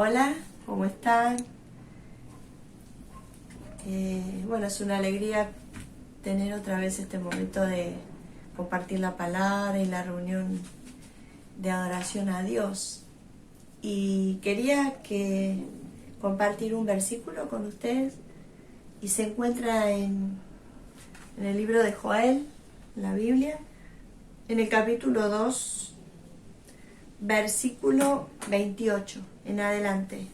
Hola, ¿cómo están? Bueno, es una alegría tener otra vez este momento de compartir la palabra y la reunión de adoración a Dios. Y quería compartir un versículo con ustedes y se encuentra en el libro de Joel, en la Biblia, en el capítulo 2, versículo 28 en adelante.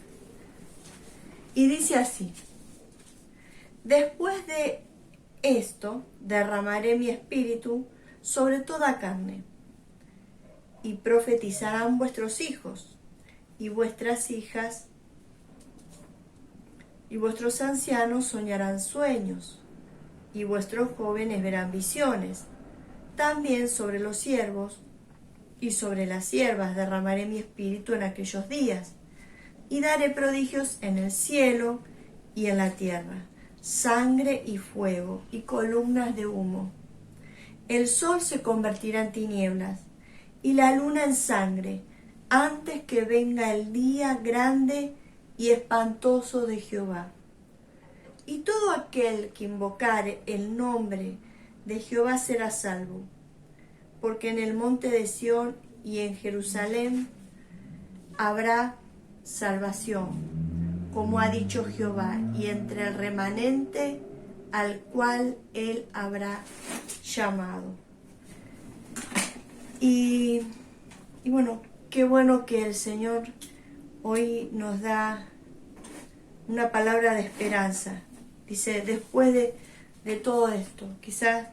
Y dice así: después de esto derramaré mi espíritu sobre toda carne, y profetizarán vuestros hijos y vuestras hijas, y vuestros ancianos soñarán sueños, y vuestros jóvenes verán visiones. También sobre los siervos y sobre las siervas derramaré mi espíritu en aquellos días, y daré prodigios en el cielo y en la tierra, sangre y fuego y columnas de humo. El sol se convertirá en tinieblas y la luna en sangre, antes que venga el día grande y espantoso de Jehová. Y todo aquel que invocare el nombre de Jehová será salvo, porque en el monte de Sión y en Jerusalén habrá salvación, como ha dicho Jehová, y entre el remanente al cual él habrá llamado. Y bueno, qué bueno que el Señor hoy nos da una palabra de esperanza. Dice, después de todo esto, quizás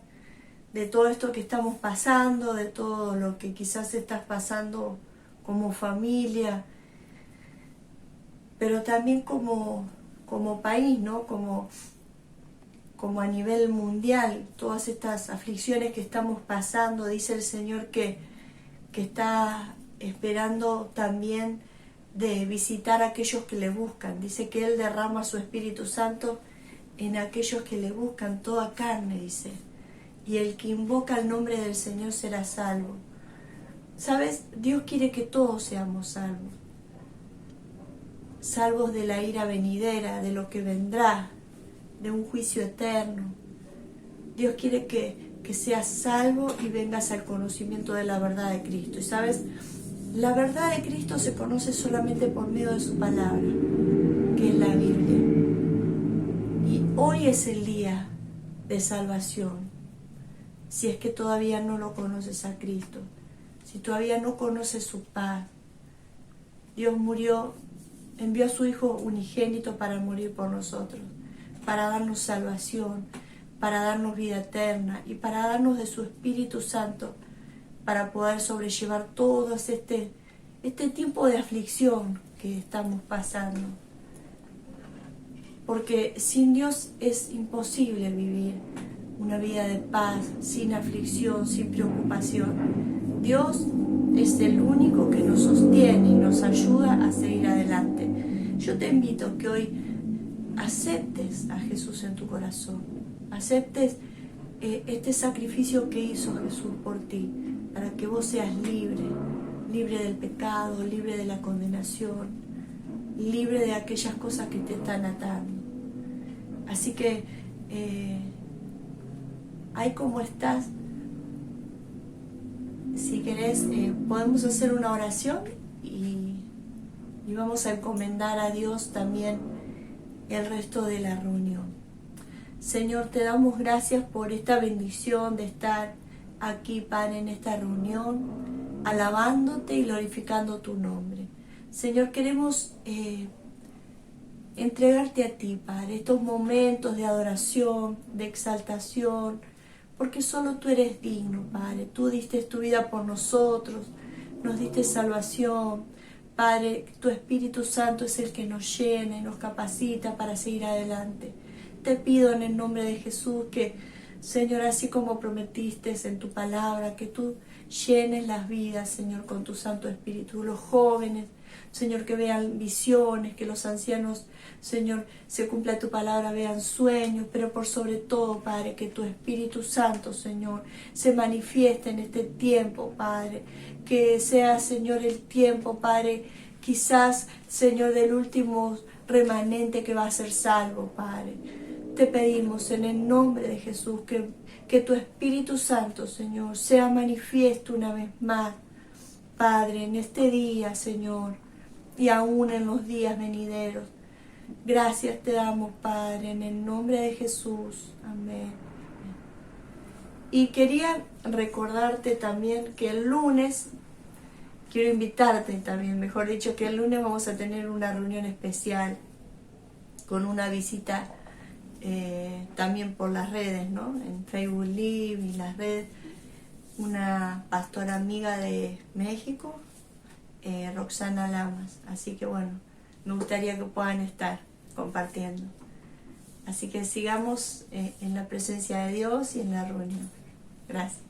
de todo esto que estamos pasando, de todo lo que quizás estás pasando como familia, pero también como país, ¿no? Como a nivel mundial, todas estas aflicciones que estamos pasando, dice el Señor que está esperando también de visitar a aquellos que le buscan. Dice que Él derrama su Espíritu Santo en aquellos que le buscan, toda carne, dice. Y el que invoca el nombre del Señor será salvo. ¿Sabes? Dios quiere que todos seamos salvos. Salvos de la ira venidera, de lo que vendrá, de un juicio eterno. Dios quiere que seas salvo y vengas al conocimiento de la verdad de Cristo. Y sabes, la verdad de Cristo se conoce solamente por medio de su palabra, que es la Biblia. Y hoy es el día de salvación. Si es que todavía no lo conoces a Cristo, si todavía no conoces su paz. Dios murió, envió a su Hijo unigénito para morir por nosotros, para darnos salvación, para darnos vida eterna y para darnos de su Espíritu Santo, para poder sobrellevar todo este tiempo de aflicción que estamos pasando. Porque sin Dios es imposible vivir una vida de paz, sin aflicción, sin preocupación. Dios es el único que nos sostiene y nos ayuda a seguir adelante. Yo te invito que hoy aceptes a Jesús en tu corazón, aceptes este sacrificio que hizo Jesús por ti, para que vos seas libre del pecado, libre de la condenación, libre de aquellas cosas que te están atando. Así que ahí como estás, si querés, podemos hacer una oración y vamos a encomendar a Dios también el resto de la reunión. Señor, te damos gracias por esta bendición de estar aquí, Padre, en esta reunión, alabándote y glorificando tu nombre. Señor, queremos entregarte a ti, Padre, estos momentos de adoración, de exaltación, porque solo tú eres digno, Padre. Tú diste tu vida por nosotros, nos diste salvación. Padre, tu Espíritu Santo es el que nos llena y nos capacita para seguir adelante. Te pido en el nombre de Jesús que, Señor, así como prometiste en tu palabra, que tú llenes las vidas, Señor, con tu Santo Espíritu. Los jóvenes, Señor, que vean visiones, que los ancianos, Señor, se cumpla tu palabra, vean sueños, pero por sobre todo, Padre, que tu Espíritu Santo, Señor, se manifieste en este tiempo, Padre. Que sea, Señor, el tiempo, Padre, quizás, Señor, del último remanente que va a ser salvo, Padre. Te pedimos en el nombre de Jesús que tu Espíritu Santo, Señor, sea manifiesto una vez más, Padre, en este día, Señor, y aún en los días venideros. Gracias te damos, Padre, en el nombre de Jesús. Amén. Y quería recordarte también que el lunes, quiero invitarte también, mejor dicho, que el lunes vamos a tener una reunión especial con una visita también por las redes, ¿no? En Facebook Live y las redes, una pastora amiga de México, Roxana Lamas. Así que bueno, me gustaría que puedan estar compartiendo. Así que sigamos en la presencia de Dios y en la reunión. Gracias.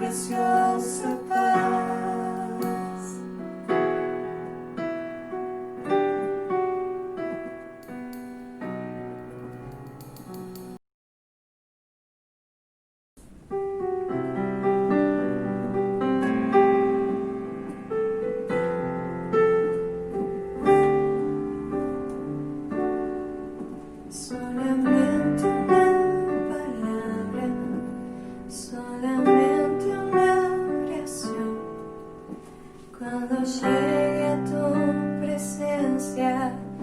preciosa paz. Solamente una palabra, solamente una oración. Cuando llegue a tu presencia,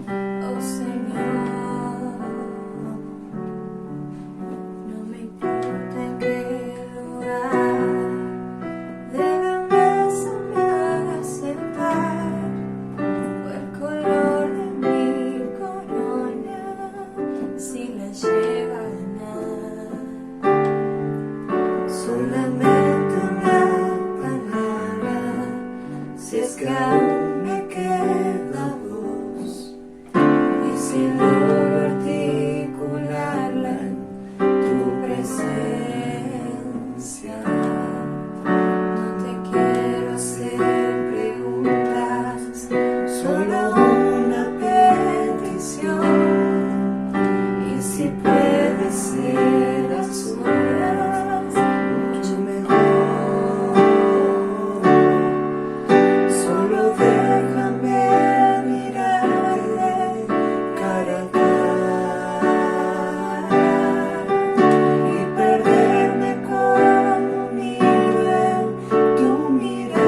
oh Señor, no me importa en qué lugar de la mesa me hagas sentar, o el color de mi corona, si la lleva a ganar. Solamente una palabra, si es que aún me queda voz, y si logro articularla en tu presencia. No te quiero hacer preguntas, solo una petición. Y si puede ser a solas, mucho mejor. Solo déjame mirarle cara a cara y perderme como miro en tu mirada,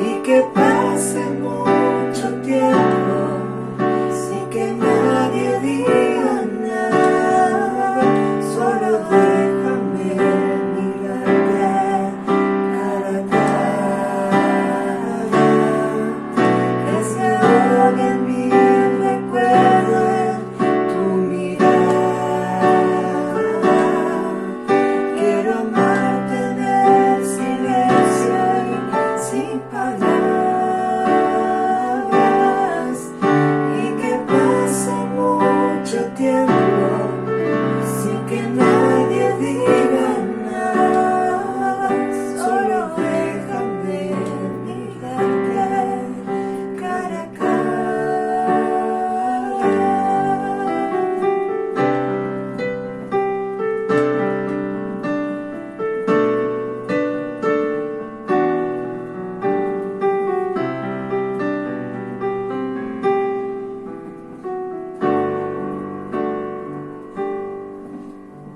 y que pase mucho tiempo sin que nadie diga nada. Solo déjame mirarte cara a cara, que se ahogue mi recuerdo en tu mirada. Quiero amarte en el silencio y sin palabras, y que pase mucho tiempo sin que nadie diga nada. Solo déjame mirarte cara a cara.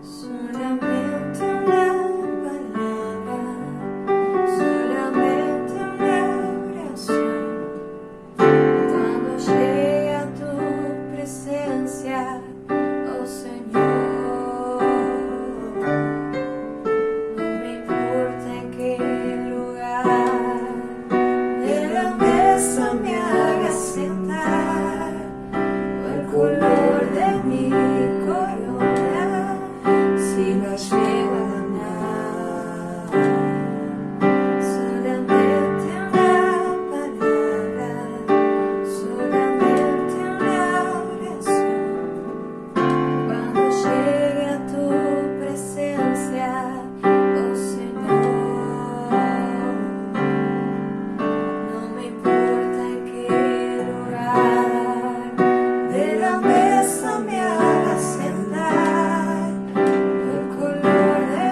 Solamente una palabra, solamente una oración. Cuando llegue a tu presencia, oh Señor, no me importa en qué lugar de la mesa me hagas sentar, o el color de mi corona, si la lleva a ganar. Solamente una palabra, solamente una oración. Cuando llegue a tu presencia, oh Señor, no me importa en qué lugar de la mesa me hagas sentar, el color de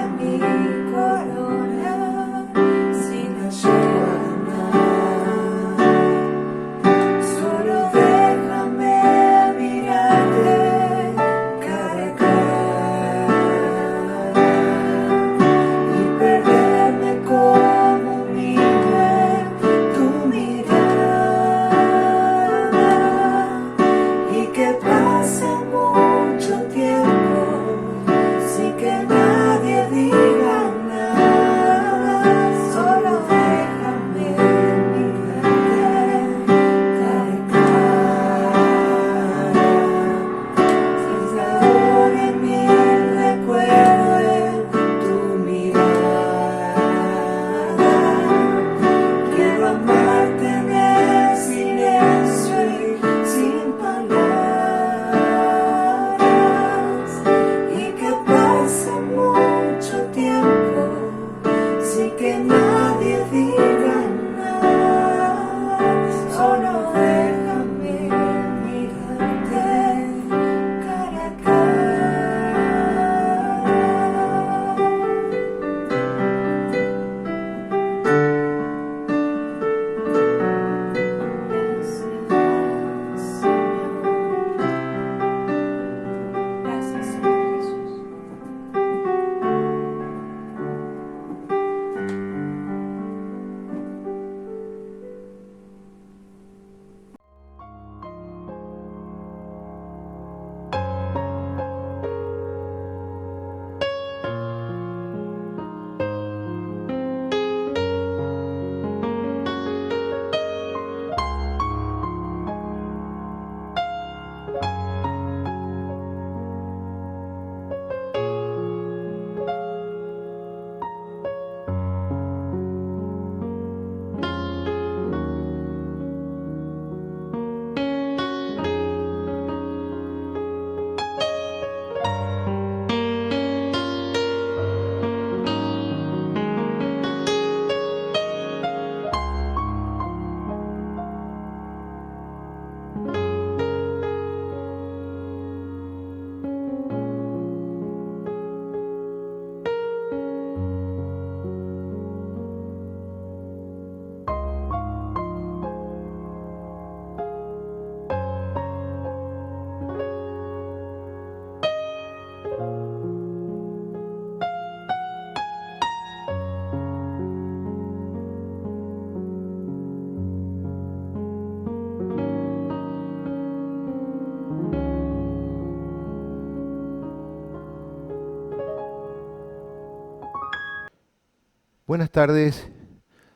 Buenas tardes,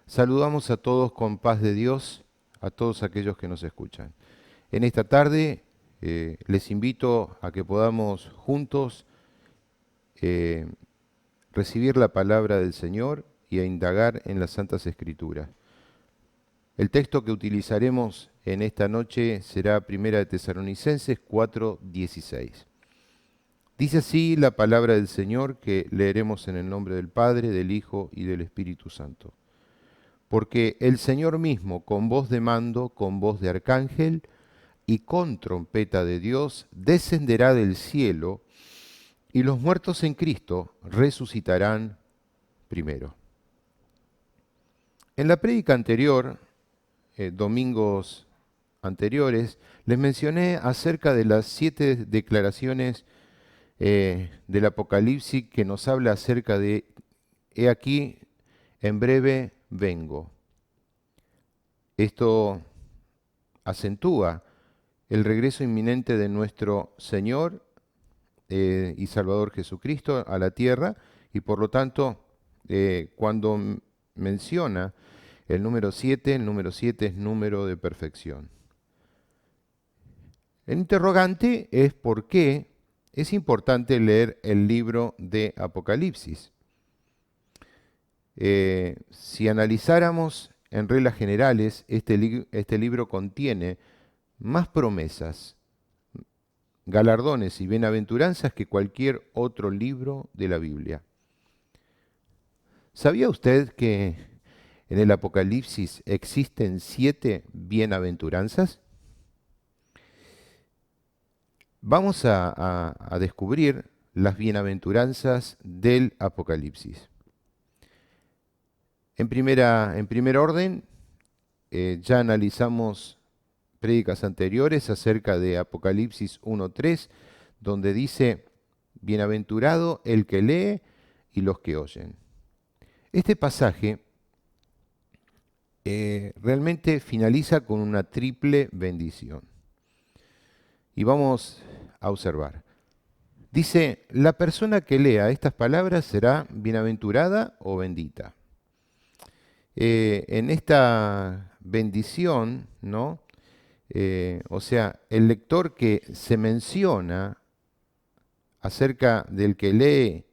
saludamos a todos con paz de Dios, a todos aquellos que nos escuchan. En esta tarde les invito a que podamos juntos eh, recibir la palabra del Señor y a indagar en las Santas Escrituras. El texto que utilizaremos en esta noche será Primera de Tesalonicenses 4:16. Dice así la palabra del Señor que leeremos en el nombre del Padre, del Hijo y del Espíritu Santo. Porque el Señor mismo, con voz de mando, con voz de arcángel y con trompeta de Dios, descenderá del cielo, y los muertos en Cristo resucitarán primero. En la prédica anterior, domingos anteriores, les mencioné acerca de las 7 declaraciones del Apocalipsis que nos habla acerca de, he aquí, en breve vengo. Esto acentúa el regreso inminente de nuestro Señor y Salvador Jesucristo a la tierra, y por lo tanto, cuando menciona el número 7 es número de perfección. El interrogante es por qué es importante leer el libro de Apocalipsis. Si analizáramos en reglas generales, este libro contiene más promesas, galardones y bienaventuranzas que cualquier otro libro de la Biblia. ¿Sabía usted que en el Apocalipsis existen 7 bienaventuranzas? Vamos a descubrir las bienaventuranzas del Apocalipsis. En primer orden, ya analizamos prédicas anteriores acerca de Apocalipsis 1:3, donde dice, bienaventurado el que lee y los que oyen. Este pasaje realmente finaliza con una triple bendición. Y vamos a observar. Dice, la persona que lea estas palabras será bienaventurada o bendita. En esta bendición, ¿no? O sea, el lector que se menciona acerca del que lee,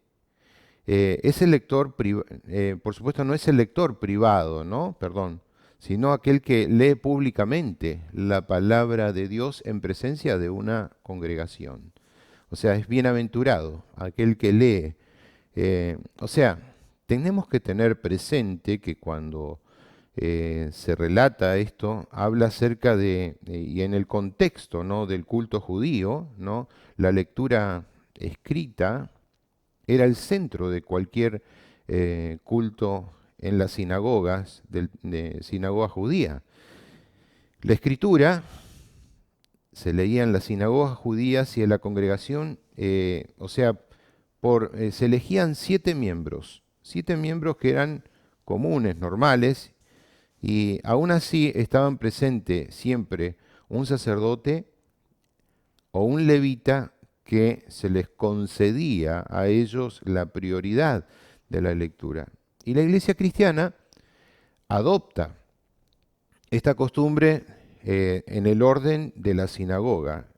es el lector, por supuesto no es el lector privado, ¿no? Perdón, sino aquel que lee públicamente la palabra de Dios en presencia de una congregación. O sea, es bienaventurado aquel que lee. O sea, tenemos que tener presente que cuando se relata esto, habla acerca de, y en el contexto, ¿no?, del culto judío, ¿no?, la lectura escrita era el centro de cualquier culto en las sinagogas, de sinagoga judía. La escritura se leía en las sinagogas judías y en la congregación, o sea, se elegían 7 miembros que eran comunes, normales, y aún así estaban presentes siempre un sacerdote o un levita que se les concedía a ellos la prioridad de la lectura. Y la iglesia cristiana adopta esta costumbre en el orden de la sinagoga.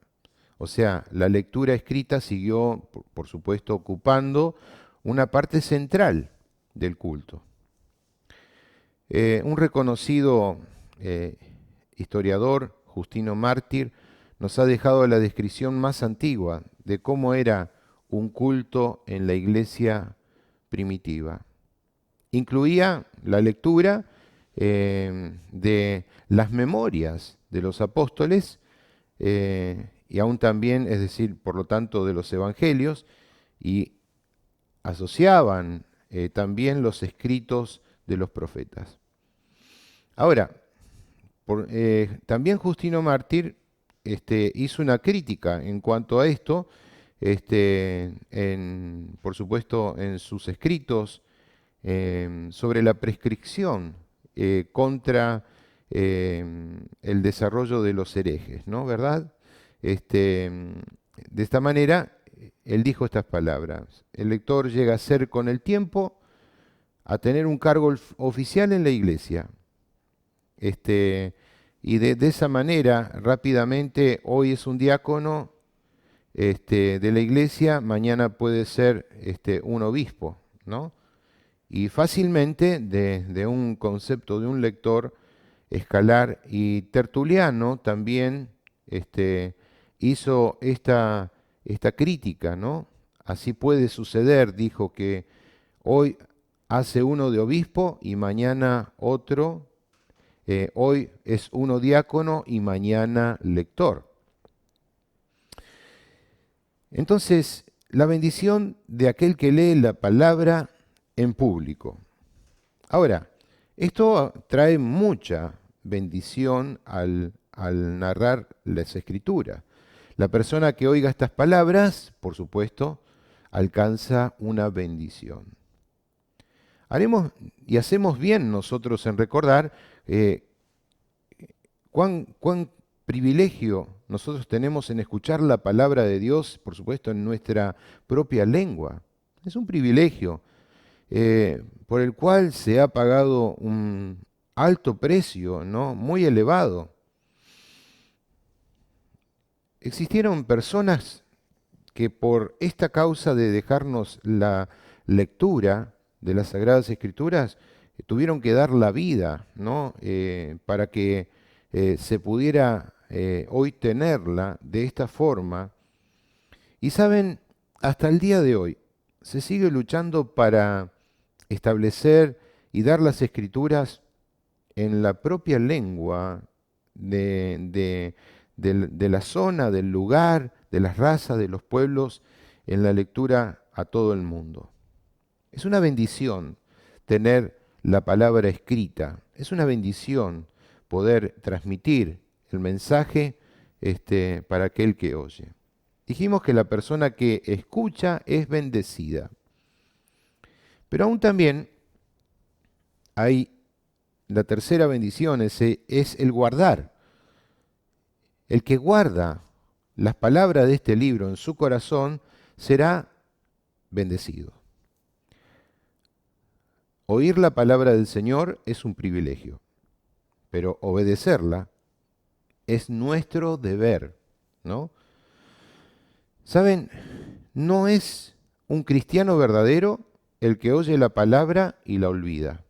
O sea, la lectura escrita siguió, por supuesto, ocupando una parte central del culto. Un reconocido historiador, Justino Mártir, nos ha dejado la descripción más antigua de cómo era un culto en la iglesia primitiva. Incluía la lectura de las memorias de los apóstoles y aún también, es decir, por lo tanto, de los evangelios, y asociaban también los escritos de los profetas. Ahora, también Justino Mártir hizo una crítica en cuanto a esto, por supuesto, en sus escritos sobre la prescripción contra el desarrollo de los herejes, ¿no? ¿Verdad? De esta manera, él dijo estas palabras: el lector llega a ser con el tiempo a tener un cargo oficial en la iglesia. Y de esa manera, rápidamente, hoy es un diácono de la iglesia, mañana puede ser un obispo, ¿no? Y fácilmente de un concepto de un lector escalar. Y Tertuliano también hizo esta crítica, ¿no? Así puede suceder, dijo, que hoy hace uno de obispo y mañana otro, hoy es uno diácono y mañana lector. Entonces, la bendición de aquel que lee la palabra en público. Ahora, esto trae mucha bendición al narrar las Escrituras. La persona que oiga estas palabras, por supuesto, alcanza una bendición. Haremos y hacemos bien nosotros en recordar cuán privilegio nosotros tenemos en escuchar la palabra de Dios, por supuesto, en nuestra propia lengua. Es un privilegio por el cual se ha pagado un alto precio, ¿no? Muy elevado. Existieron personas que por esta causa de dejarnos la lectura de las Sagradas Escrituras tuvieron que dar la vida, ¿no? Para que se pudiera hoy tenerla de esta forma. Y saben, hasta el día de hoy se sigue luchando para establecer y dar las Escrituras en la propia lengua de la zona, del lugar, de las razas, de los pueblos, en la lectura a todo el mundo. Es una bendición tener la palabra escrita, es una bendición poder transmitir el mensaje para aquel que oye. Dijimos que la persona que escucha es bendecida, pero aún también hay la tercera bendición, es el guardar. El que guarda las palabras de este libro en su corazón será bendecido. Oír la palabra del Señor es un privilegio, pero obedecerla es nuestro deber, ¿no? ¿Saben? No es un cristiano verdadero el que oye la palabra y la olvida,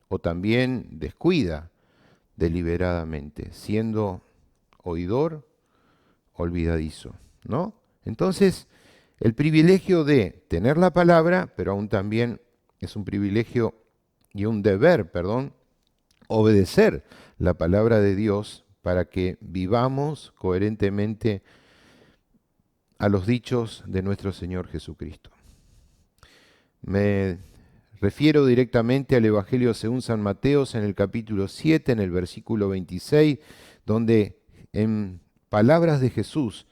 o también descuida deliberadamente, siendo oidor olvidadizo, ¿no? Entonces, el privilegio de tener la palabra, pero aún también es un privilegio y un deber, obedecer la palabra de Dios para que vivamos coherentemente a los dichos de nuestro Señor Jesucristo. Me refiero directamente al Evangelio según San Mateo en el capítulo 7, en el versículo 26, donde en palabras de Jesús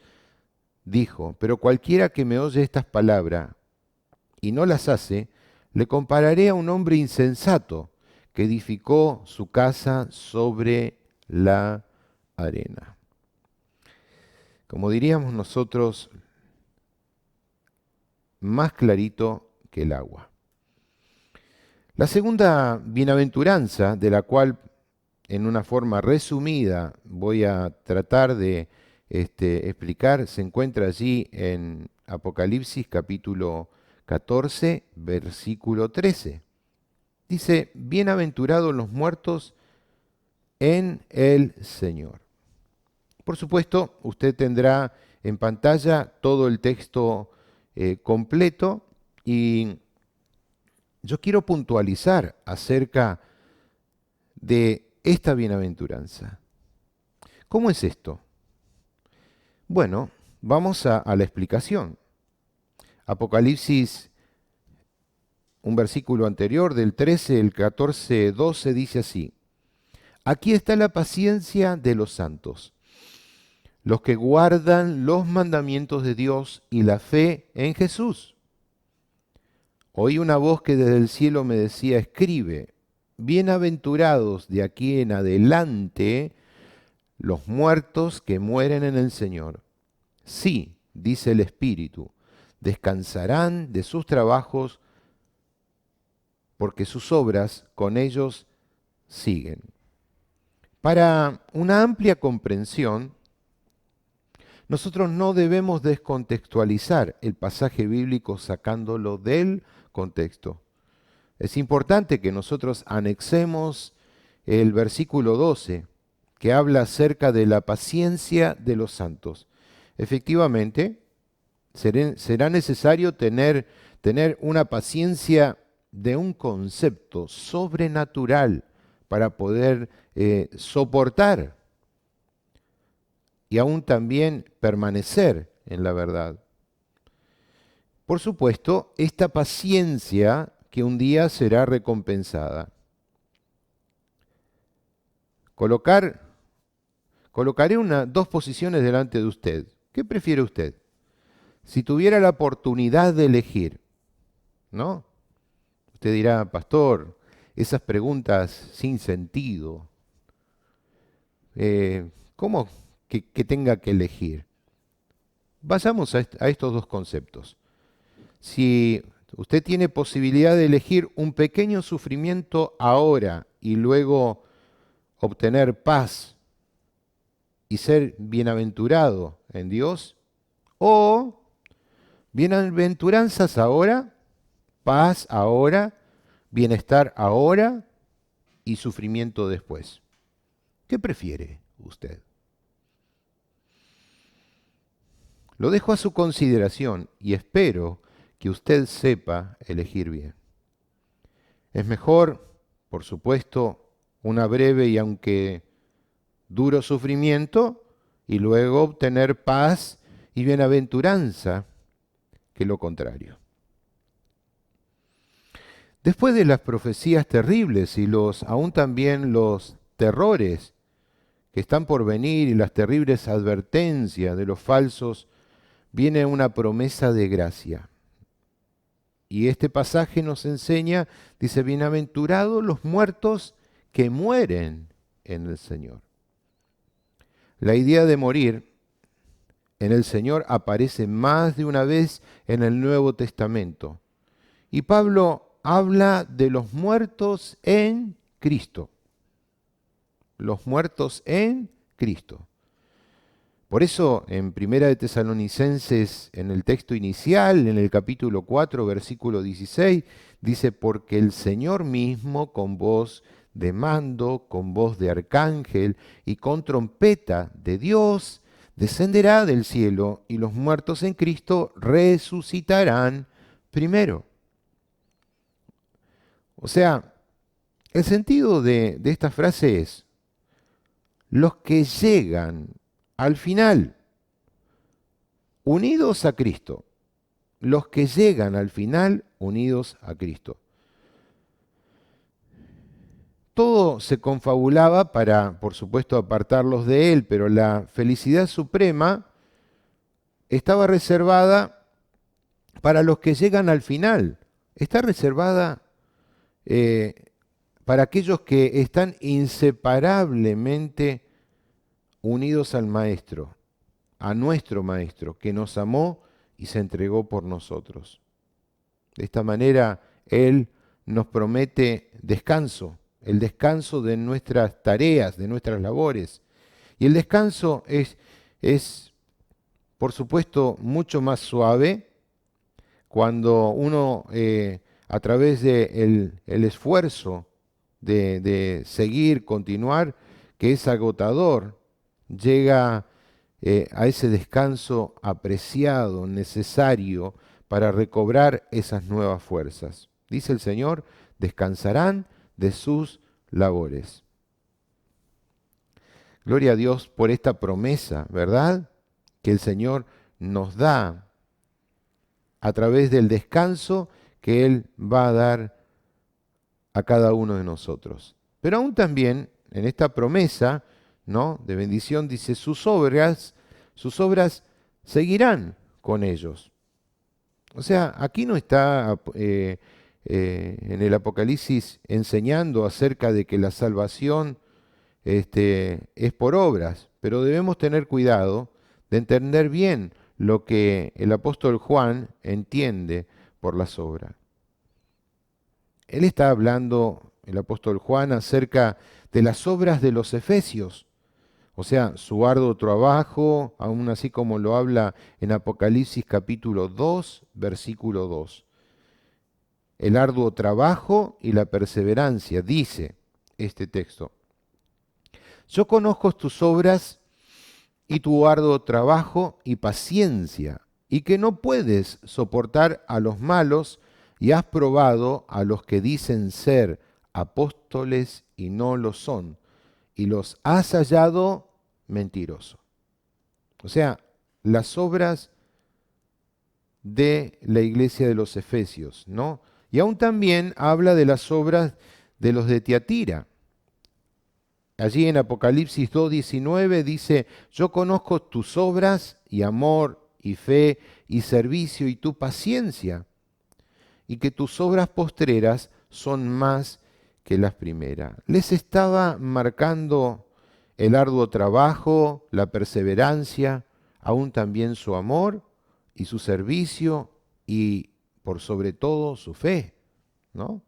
dijo: pero cualquiera que me oye estas palabras y no las hace, le compararé a un hombre insensato que edificó su casa sobre la arena. Como diríamos nosotros, más clarito que el agua. La segunda bienaventuranza, de la cual en una forma resumida voy a tratar de explicar, se encuentra allí en Apocalipsis capítulo 14, versículo 13. Dice: bienaventurados los muertos en el Señor. Por supuesto, usted tendrá en pantalla todo el texto completo, y yo quiero puntualizar acerca de esta bienaventuranza. ¿Cómo es esto? Bueno, vamos a la explicación. Apocalipsis, un versículo anterior, del 13, el 14, 12, dice así: aquí está la paciencia de los santos, los que guardan los mandamientos de Dios y la fe en Jesús. Oí una voz que desde el cielo me decía: escribe, bienaventurados de aquí en adelante los muertos que mueren en el Señor. Sí, dice el Espíritu, descansarán de sus trabajos, porque sus obras con ellos siguen. Para una amplia comprensión, nosotros no debemos descontextualizar el pasaje bíblico sacándolo del contexto. Es importante que nosotros anexemos el versículo 12, que habla acerca de la paciencia de los santos. Efectivamente, será necesario tener una paciencia de un concepto sobrenatural para poder soportar y aún también permanecer en la verdad. Por supuesto, esta paciencia que un día será recompensada. Colocaré dos posiciones delante de usted. ¿Qué prefiere usted? Si tuviera la oportunidad de elegir, ¿no? Usted dirá, pastor, esas preguntas sin sentido. ¿Cómo que tenga que elegir? Vayamos a estos dos conceptos. Si usted tiene posibilidad de elegir un pequeño sufrimiento ahora y luego obtener paz y ser bienaventurado en Dios, o bienaventuranzas ahora, paz ahora, bienestar ahora y sufrimiento después. ¿Qué prefiere usted? Lo dejo a su consideración y espero que usted sepa elegir bien. Es mejor, por supuesto, una breve y aunque duro sufrimiento y luego obtener paz y bienaventuranza que lo contrario. Después de las profecías terribles y aún también los terrores que están por venir y las terribles advertencias de los falsos, viene una promesa de gracia. Y este pasaje nos enseña, dice, bienaventurados los muertos que mueren en el Señor. La idea de morir en el Señor aparece más de una vez en el Nuevo Testamento. Y Pablo habla de los muertos en Cristo. Los muertos en Cristo. Por eso en Primera de Tesalonicenses, en el texto inicial, en el capítulo 4, versículo 16, dice, porque el Señor mismo con voz de mando, con voz de arcángel y con trompeta de Dios, descenderá del cielo y los muertos en Cristo resucitarán primero. O sea, el sentido de esta frase es, los que llegan al final, unidos a Cristo, los que llegan al final, unidos a Cristo. Todo se confabulaba para, por supuesto, apartarlos de Él, pero la felicidad suprema estaba reservada para los que llegan al final. Está reservada para aquellos que están inseparablemente unidos al Maestro, a nuestro Maestro, que nos amó y se entregó por nosotros. De esta manera, Él nos promete descanso, el descanso de nuestras tareas, de nuestras labores. Y el descanso es, por supuesto, mucho más suave cuando uno, a través del esfuerzo de seguir, continuar, que es agotador, llega a ese descanso apreciado, necesario para recobrar esas nuevas fuerzas. Dice el Señor, descansarán de sus labores. Gloria a Dios por esta promesa, ¿verdad? Que el Señor nos da a través del descanso que Él va a dar a cada uno de nosotros. Pero aún también en esta promesa, ¿no?, de bendición, dice, sus obras seguirán con ellos. O sea, aquí no está en el Apocalipsis enseñando acerca de que la salvación es por obras, pero debemos tener cuidado de entender bien lo que el apóstol Juan entiende por las obras. Él está hablando, el apóstol Juan, acerca de las obras de los efesios, o sea, su arduo trabajo, aún así como lo habla en Apocalipsis capítulo 2, versículo 2. El arduo trabajo y la perseverancia, dice este texto. Yo conozco tus obras y tu arduo trabajo y paciencia, y que no puedes soportar a los malos, y has probado a los que dicen ser apóstoles y no lo son, y los has hallado mentirosos. O sea, las obras de la iglesia de los Efesios, ¿no? Y aún también habla de las obras de los de Tiatira. Allí en Apocalipsis 2:19 dice, yo conozco tus obras y amor y fe y servicio y tu paciencia, y que tus obras postreras son más que las primeras. Les estaba marcando el arduo trabajo, la perseverancia, aún también su amor y su servicio y por sobre todo su fe, ¿no?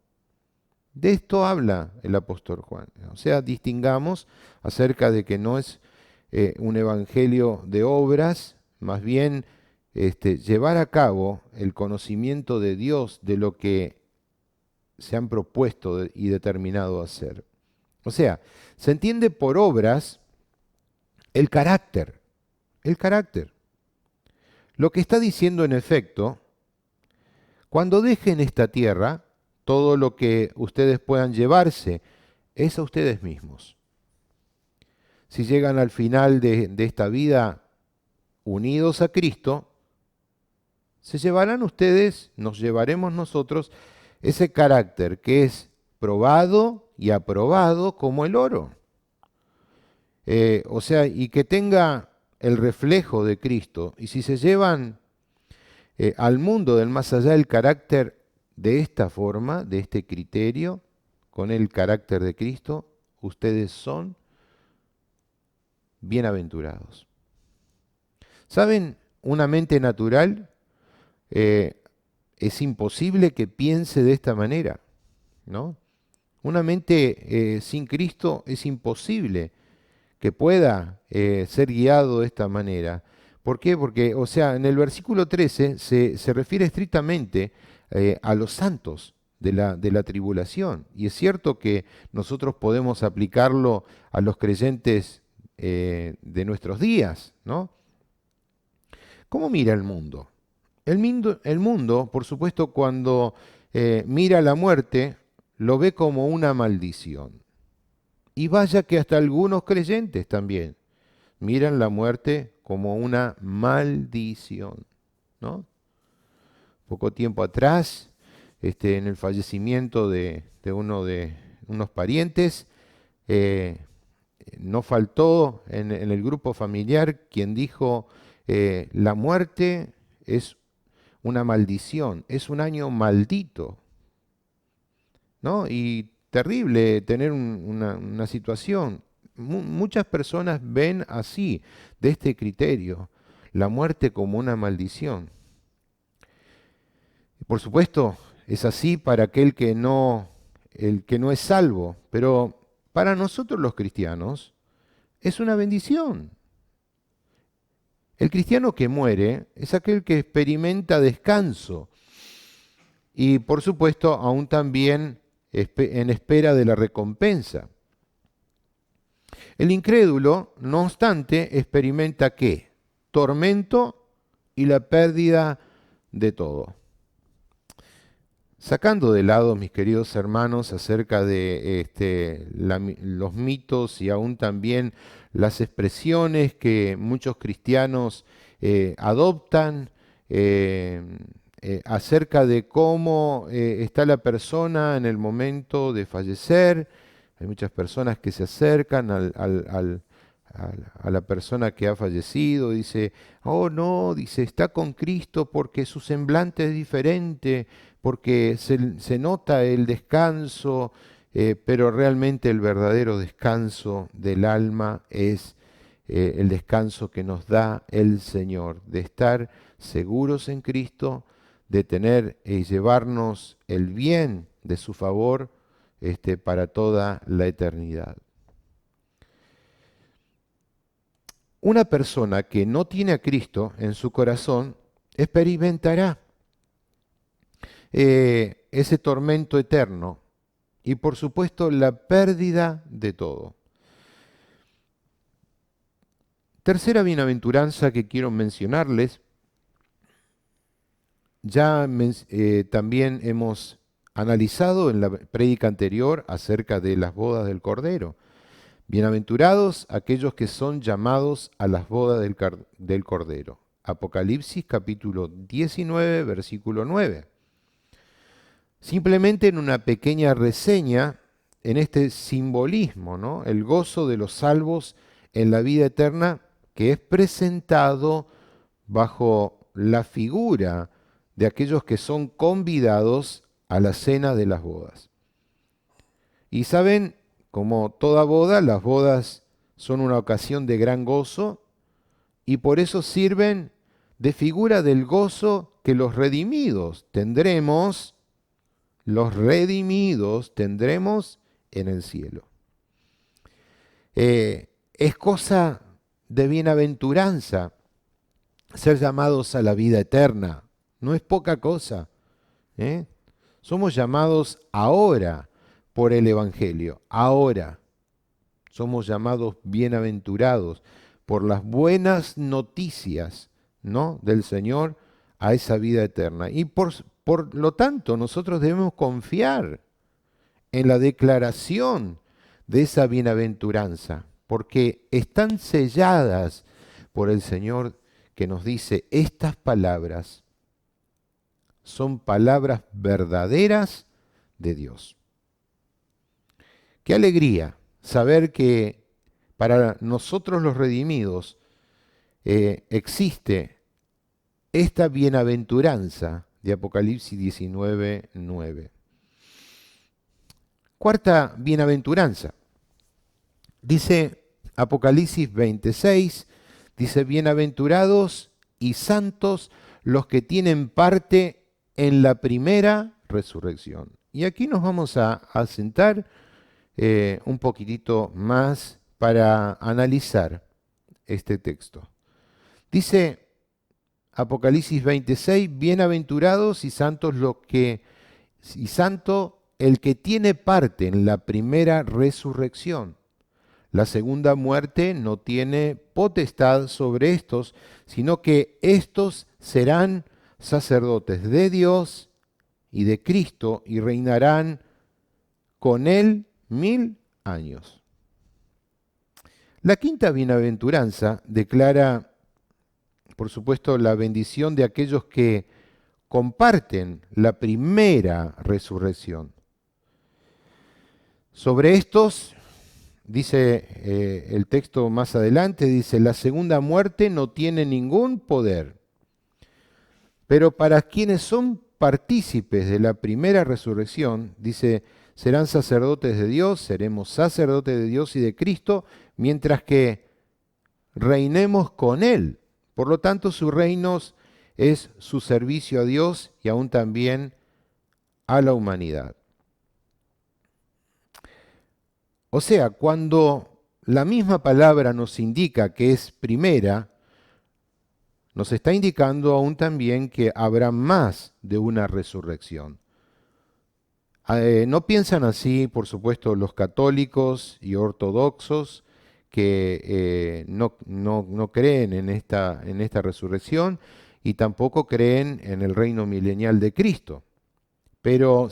De esto habla el apóstol Juan. O sea, distingamos acerca de que no es un evangelio de obras, más bien llevar a cabo el conocimiento de Dios de lo que se han propuesto y determinado hacer. O sea, se entiende por obras el carácter, el carácter. Lo que está diciendo en efecto, cuando dejen esta tierra, todo lo que ustedes puedan llevarse es a ustedes mismos. Si llegan al final de esta vida unidos a Cristo, se llevarán ustedes, nos llevaremos nosotros, ese carácter que es probado y aprobado como el oro. O sea, y que tenga el reflejo de Cristo. Y si se llevan al mundo del más allá el carácter de esta forma, de este criterio, con el carácter de Cristo, ustedes son bienaventurados. ¿Saben? Una mente natural es imposible que piense de esta manera, ¿no? Una mente sin Cristo es imposible que pueda ser guiado de esta manera. ¿Por qué? Porque, o sea, en el versículo 13 se refiere estrictamente a los santos de la tribulación. Y es cierto que nosotros podemos aplicarlo a los creyentes de nuestros días, ¿no? ¿Cómo mira el mundo? El mundo, por supuesto, cuando mira la muerte, lo ve como una maldición. Y vaya que hasta algunos creyentes también miran la muerte como una maldición, ¿no? Poco tiempo atrás, en el fallecimiento de unos parientes, no faltó en el grupo familiar quien dijo, la muerte es una maldición, es un año maldito, ¿no? Y terrible tener una situación. Muchas personas ven así, de este criterio, la muerte como una maldición. Por supuesto, es así para el que no es salvo, pero para nosotros los cristianos es una bendición. El cristiano que muere es aquel que experimenta descanso y, por supuesto, aún también en espera de la recompensa. El incrédulo, no obstante, experimenta ¿qué? Tormento y la pérdida de todo. Sacando de lado, mis queridos hermanos, acerca de los mitos y aún también las expresiones que muchos cristianos adoptan acerca de cómo está la persona en el momento de fallecer. Hay muchas personas que se acercan a la persona que ha fallecido, dice, oh no, dice, está con Cristo porque su semblante es diferente, porque se nota el descanso, pero realmente el verdadero descanso del alma es el descanso que nos da el Señor, de estar seguros en Cristo, de tener y llevarnos el bien de su favor para toda la eternidad. Una persona que no tiene a Cristo en su corazón experimentará ese tormento eterno y por supuesto la pérdida de todo. Tercera bienaventuranza que quiero mencionarles, ya también hemos analizado en la prédica anterior acerca de las bodas del Cordero. Bienaventurados aquellos que son llamados a las bodas del Cordero. Apocalipsis capítulo 19, versículo 9. Simplemente en una pequeña reseña en este simbolismo, ¿no? El gozo de los salvos en la vida eterna que es presentado bajo la figura de aquellos que son convidados a la cena de las bodas. Y saben, como toda boda, las bodas son una ocasión de gran gozo y por eso sirven de figura del gozo que los redimidos tendremos en el cielo. Es cosa de bienaventuranza ser llamados a la vida eterna. No es poca cosa. Somos llamados ahora por el Evangelio. Ahora somos llamados bienaventurados por las buenas noticias, ¿no?, del Señor a esa vida eterna. Y por lo tanto, nosotros debemos confiar en la declaración de esa bienaventuranza, porque están selladas por el Señor que nos dice, estas palabras son palabras verdaderas de Dios. Qué alegría saber que para nosotros los redimidos existe esta bienaventuranza de Apocalipsis 19, 9. Cuarta bienaventuranza. Dice Apocalipsis 26, dice, bienaventurados y santos los que tienen parte en la primera resurrección. Y aquí nos vamos a sentar un poquitito más para analizar este texto. Dice Apocalipsis 26, bienaventurados y santos y santo el que tiene parte en la primera resurrección. La segunda muerte no tiene potestad sobre estos, sino que estos serán sacerdotes de Dios y de Cristo y reinarán con él 1000 años. La quinta bienaventuranza declara, por supuesto, la bendición de aquellos que comparten la primera resurrección. Sobre estos, dice el texto más adelante, dice, la segunda muerte no tiene ningún poder. Pero para quienes son partícipes de la primera resurrección, dice, serán sacerdotes de Dios, seremos sacerdotes de Dios y de Cristo, mientras que reinemos con Él. Por lo tanto, su reino es su servicio a Dios y aún también a la humanidad. O sea, cuando la misma palabra nos indica que es primera, nos está indicando aún también que habrá más de una resurrección. No piensan así, por supuesto, los católicos y ortodoxos que no creen en esta resurrección y tampoco creen en el reino milenial de Cristo. Pero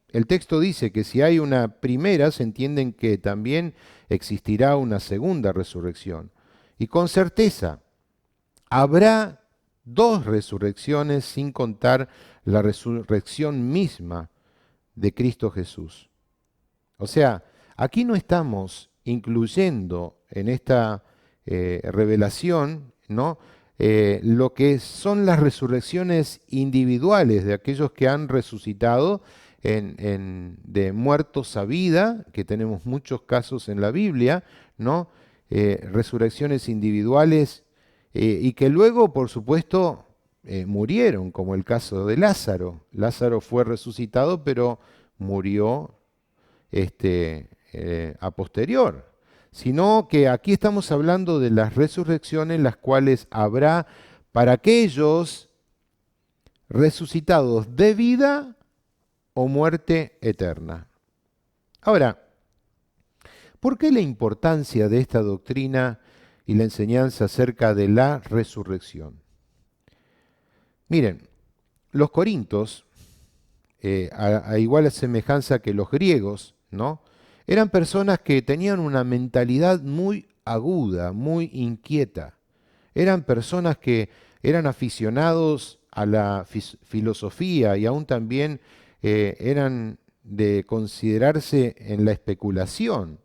el texto dice que si hay una primera, se entienden que también existirá una segunda resurrección. Y con certeza, habrá dos resurrecciones sin contar la resurrección misma de Cristo Jesús. O sea, aquí no estamos incluyendo en esta revelación, ¿no?, lo que son las resurrecciones individuales de aquellos que han resucitado de muertos a vida, que tenemos muchos casos en la Biblia, ¿no? Resurrecciones individuales y que luego, por supuesto, murieron, como el caso de Lázaro. Lázaro fue resucitado, pero murió a posterior, sino que aquí estamos hablando de las resurrecciones, las cuales habrá para aquellos resucitados de vida o muerte eterna. Ahora, ¿por qué la importancia de esta doctrina y la enseñanza acerca de la resurrección? Miren, los corintios, a igual semejanza que los griegos, ¿no? Eran personas que tenían una mentalidad muy aguda, muy inquieta. Eran personas que eran aficionados a la filosofía y aún también eran de considerarse en la especulación.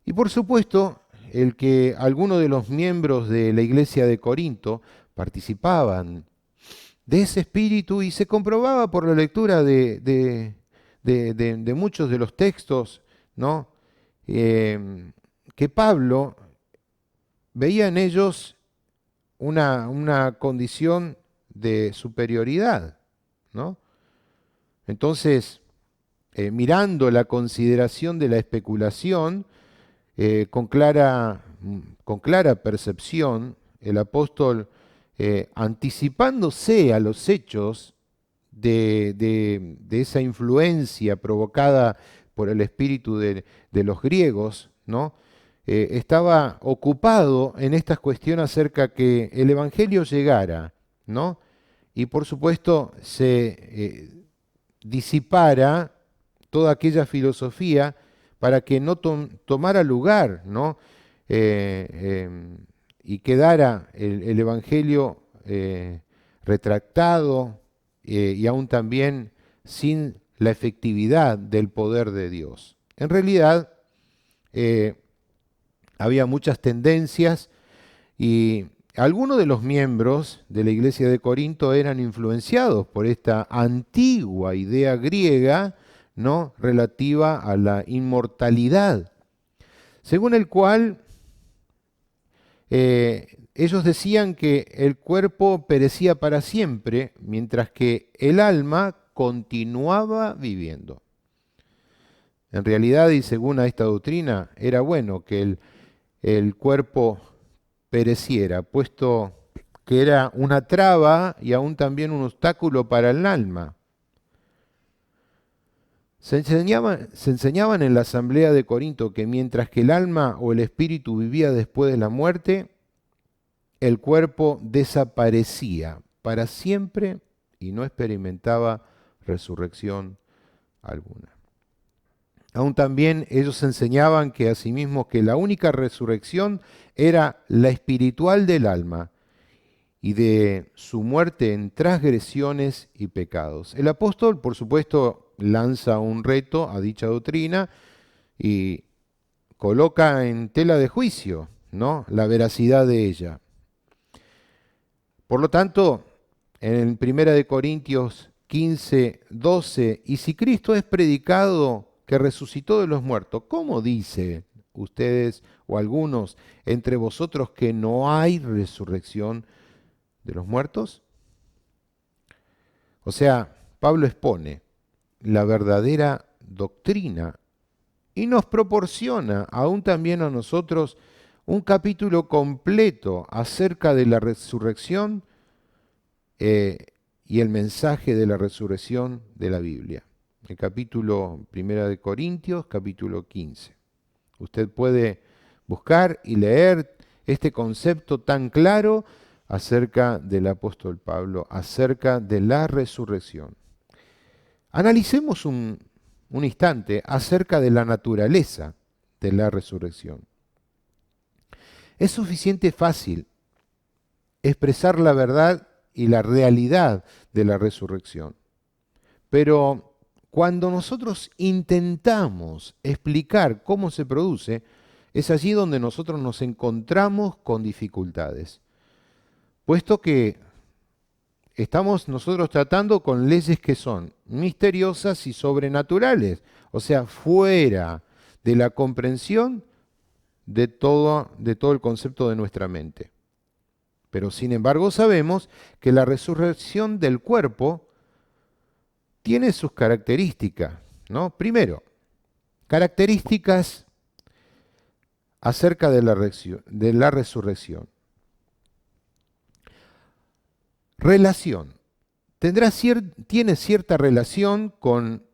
Y por supuesto, el que algunos de los miembros de la iglesia de Corinto participaban de ese espíritu y se comprobaba por la lectura de muchos de los textos, ¿no? Que Pablo veía en ellos una condición de superioridad, ¿no? Entonces, mirando la consideración de la especulación, con clara percepción, el apóstol, anticipándose a los hechos de esa influencia provocada por el espíritu de los griegos, ¿no? Estaba ocupado en estas cuestiones acerca que el evangelio llegara, ¿no? Y por supuesto se disipara toda aquella filosofía para que no tomara lugar, ¿no? Y quedara el evangelio retractado y aún también sin la efectividad del poder de Dios. En realidad, había muchas tendencias y algunos de los miembros de la iglesia de Corinto eran influenciados por esta antigua idea griega, ¿no? Relativa a la inmortalidad, según el cual ellos decían que el cuerpo perecía para siempre, mientras que el alma continuaba viviendo. En realidad, y según a esta doctrina, era bueno que el cuerpo pereciera, puesto que era una traba y aún también un obstáculo para el alma. Se enseñaban en la asamblea de Corinto que mientras que el alma o el espíritu vivía después de la muerte, el cuerpo desaparecía para siempre y no experimentaba resurrección alguna. Aún también ellos enseñaban que asimismo que la única resurrección era la espiritual del alma y de su muerte en transgresiones y pecados. El apóstol, por supuesto, lanza un reto a dicha doctrina y coloca en tela de juicio, ¿no?, la veracidad de ella. Por lo tanto, en 1 Corintios 15, 12, y si Cristo es predicado que resucitó de los muertos, ¿cómo dice ustedes o algunos entre vosotros que no hay resurrección de los muertos? O sea, Pablo expone la verdadera doctrina y nos proporciona aún también a nosotros un capítulo completo acerca de la resurrección y el mensaje de la resurrección de la Biblia. El capítulo 1 de Corintios, capítulo 15. Usted puede buscar y leer este concepto tan claro acerca del apóstol Pablo, acerca de la resurrección. Analicemos un instante acerca de la naturaleza de la resurrección. Es suficiente fácil expresar la verdad y la realidad de la resurrección. Pero cuando nosotros intentamos explicar cómo se produce, es allí donde nosotros nos encontramos con dificultades, puesto que estamos nosotros tratando con leyes que son misteriosas y sobrenaturales, o sea, fuera de la comprensión de todo el concepto de nuestra mente. Pero sin embargo sabemos que la resurrección del cuerpo tiene sus características, ¿no? Primero, características acerca de la resurrección. Relación. Tiene cierta relación con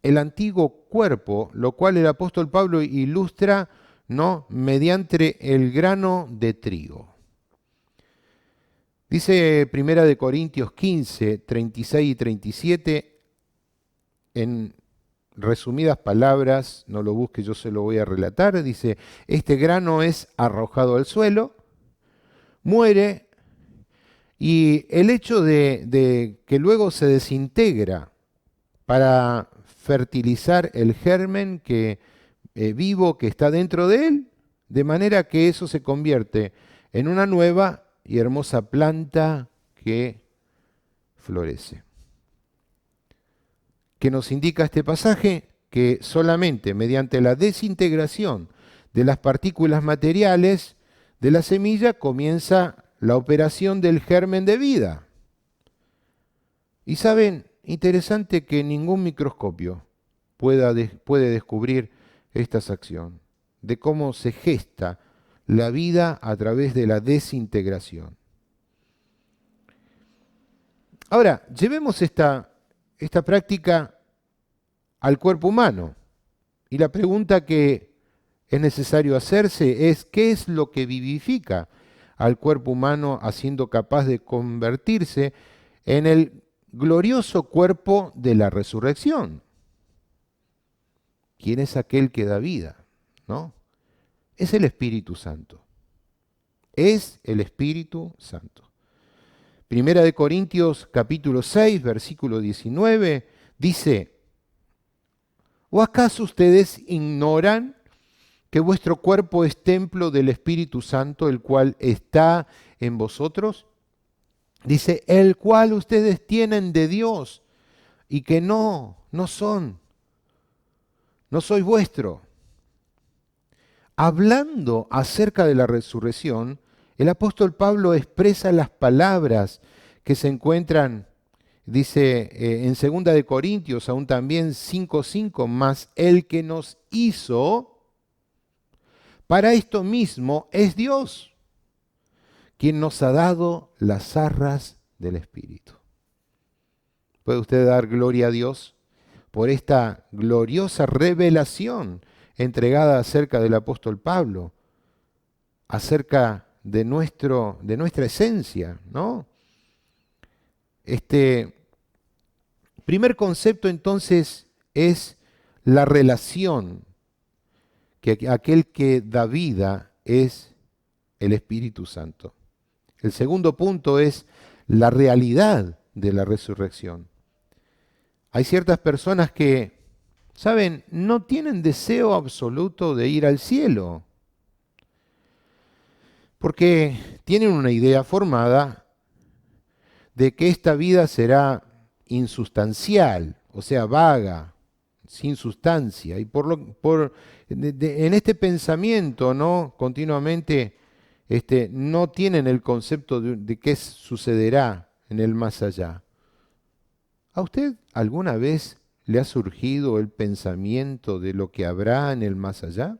el antiguo cuerpo, lo cual el apóstol Pablo ilustra, ¿no?, mediante el grano de trigo. Dice 1 Corintios 15, 36 y 37, en resumidas palabras, no lo busque, yo se lo voy a relatar, dice, este grano es arrojado al suelo, muere, y el hecho de que luego se desintegra para fertilizar el germen vivo que está dentro de él, de manera que eso se convierte en una nueva y hermosa planta que florece. ¿Qué nos indica este pasaje? Que solamente mediante la desintegración de las partículas materiales de la semilla comienza la operación del germen de vida. Y saben, interesante que ningún microscopio puede descubrir esta acción de cómo se gesta la vida a través de la desintegración. Ahora, llevemos esta práctica al cuerpo humano. Y la pregunta que es necesario hacerse es, ¿qué es lo que vivifica al cuerpo humano haciendo capaz de convertirse en el glorioso cuerpo de la resurrección? ¿Quién es aquel que da vida? ¿No? Es el Espíritu Santo. Es el Espíritu Santo. Primera de Corintios capítulo 6, versículo 19, dice, ¿o acaso ustedes ignoran que vuestro cuerpo es templo del Espíritu Santo, el cual está en vosotros? Dice, el cual ustedes tienen de Dios y que no sois vuestro. Hablando acerca de la resurrección, el apóstol Pablo expresa las palabras que se encuentran, dice en 2 de Corintios, aún también 5:5, más el que nos hizo para esto mismo es Dios, quien nos ha dado las arras del Espíritu. ¿Puede usted dar gloria a Dios por esta gloriosa revelación entregada acerca del apóstol Pablo, acerca de nuestra esencia, ¿no? Este primer concepto entonces es la relación, que aquel que da vida es el Espíritu Santo. El segundo punto es la realidad de la resurrección. Hay ciertas personas que, ¿saben?, no tienen deseo absoluto de ir al cielo, porque tienen una idea formada de que esta vida será insustancial, o sea, vaga, sin sustancia. Y en este pensamiento, ¿no?, continuamente no tienen el concepto de qué sucederá en el más allá. ¿A usted alguna vez le ha surgido el pensamiento de lo que habrá en el más allá?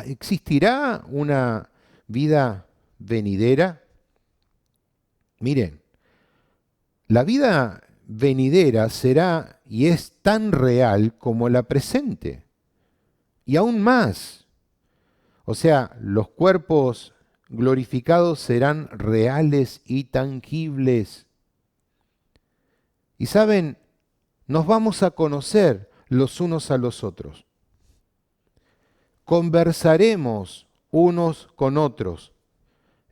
¿Existirá una vida venidera? Miren, la vida venidera será y es tan real como la presente, y aún más. O sea, los cuerpos glorificados serán reales y tangibles. Y saben, nos vamos a conocer los unos a los otros. Conversaremos unos con otros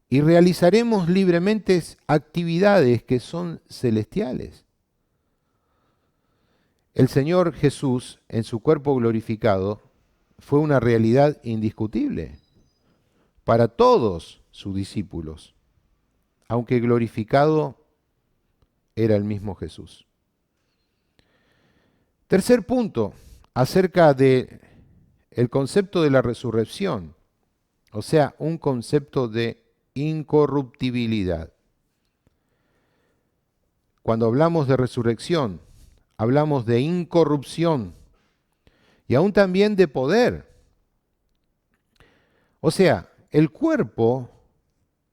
y realizaremos libremente actividades que son celestiales. El Señor Jesús, en su cuerpo glorificado, fue una realidad indiscutible para todos sus discípulos, aunque glorificado era el mismo Jesús. Tercer punto, acerca de el concepto de la resurrección, o sea, un concepto de incorruptibilidad. cuando hablamos de resurrección, hablamos de incorrupción y aún también de poder. O sea, el cuerpo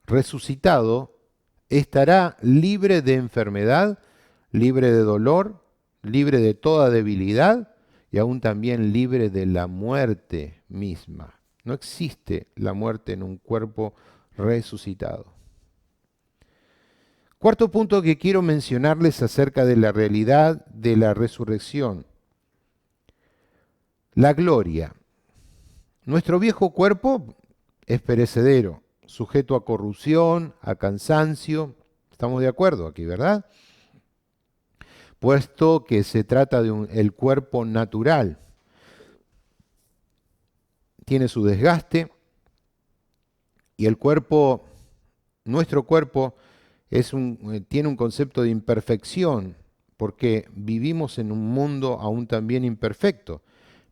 resucitado estará libre de enfermedad, libre de dolor, libre de toda debilidad y aún también libre de la muerte misma. No existe la muerte en un cuerpo resucitado. Cuarto punto que quiero mencionarles acerca de la realidad de la resurrección. La gloria. Nuestro viejo cuerpo es perecedero, sujeto a corrupción, a cansancio. Estamos de acuerdo aquí, ¿verdad? Puesto que se trata de el cuerpo natural. Tiene su desgaste y el cuerpo, nuestro cuerpo, tiene un concepto de imperfección, porque vivimos en un mundo aún también imperfecto.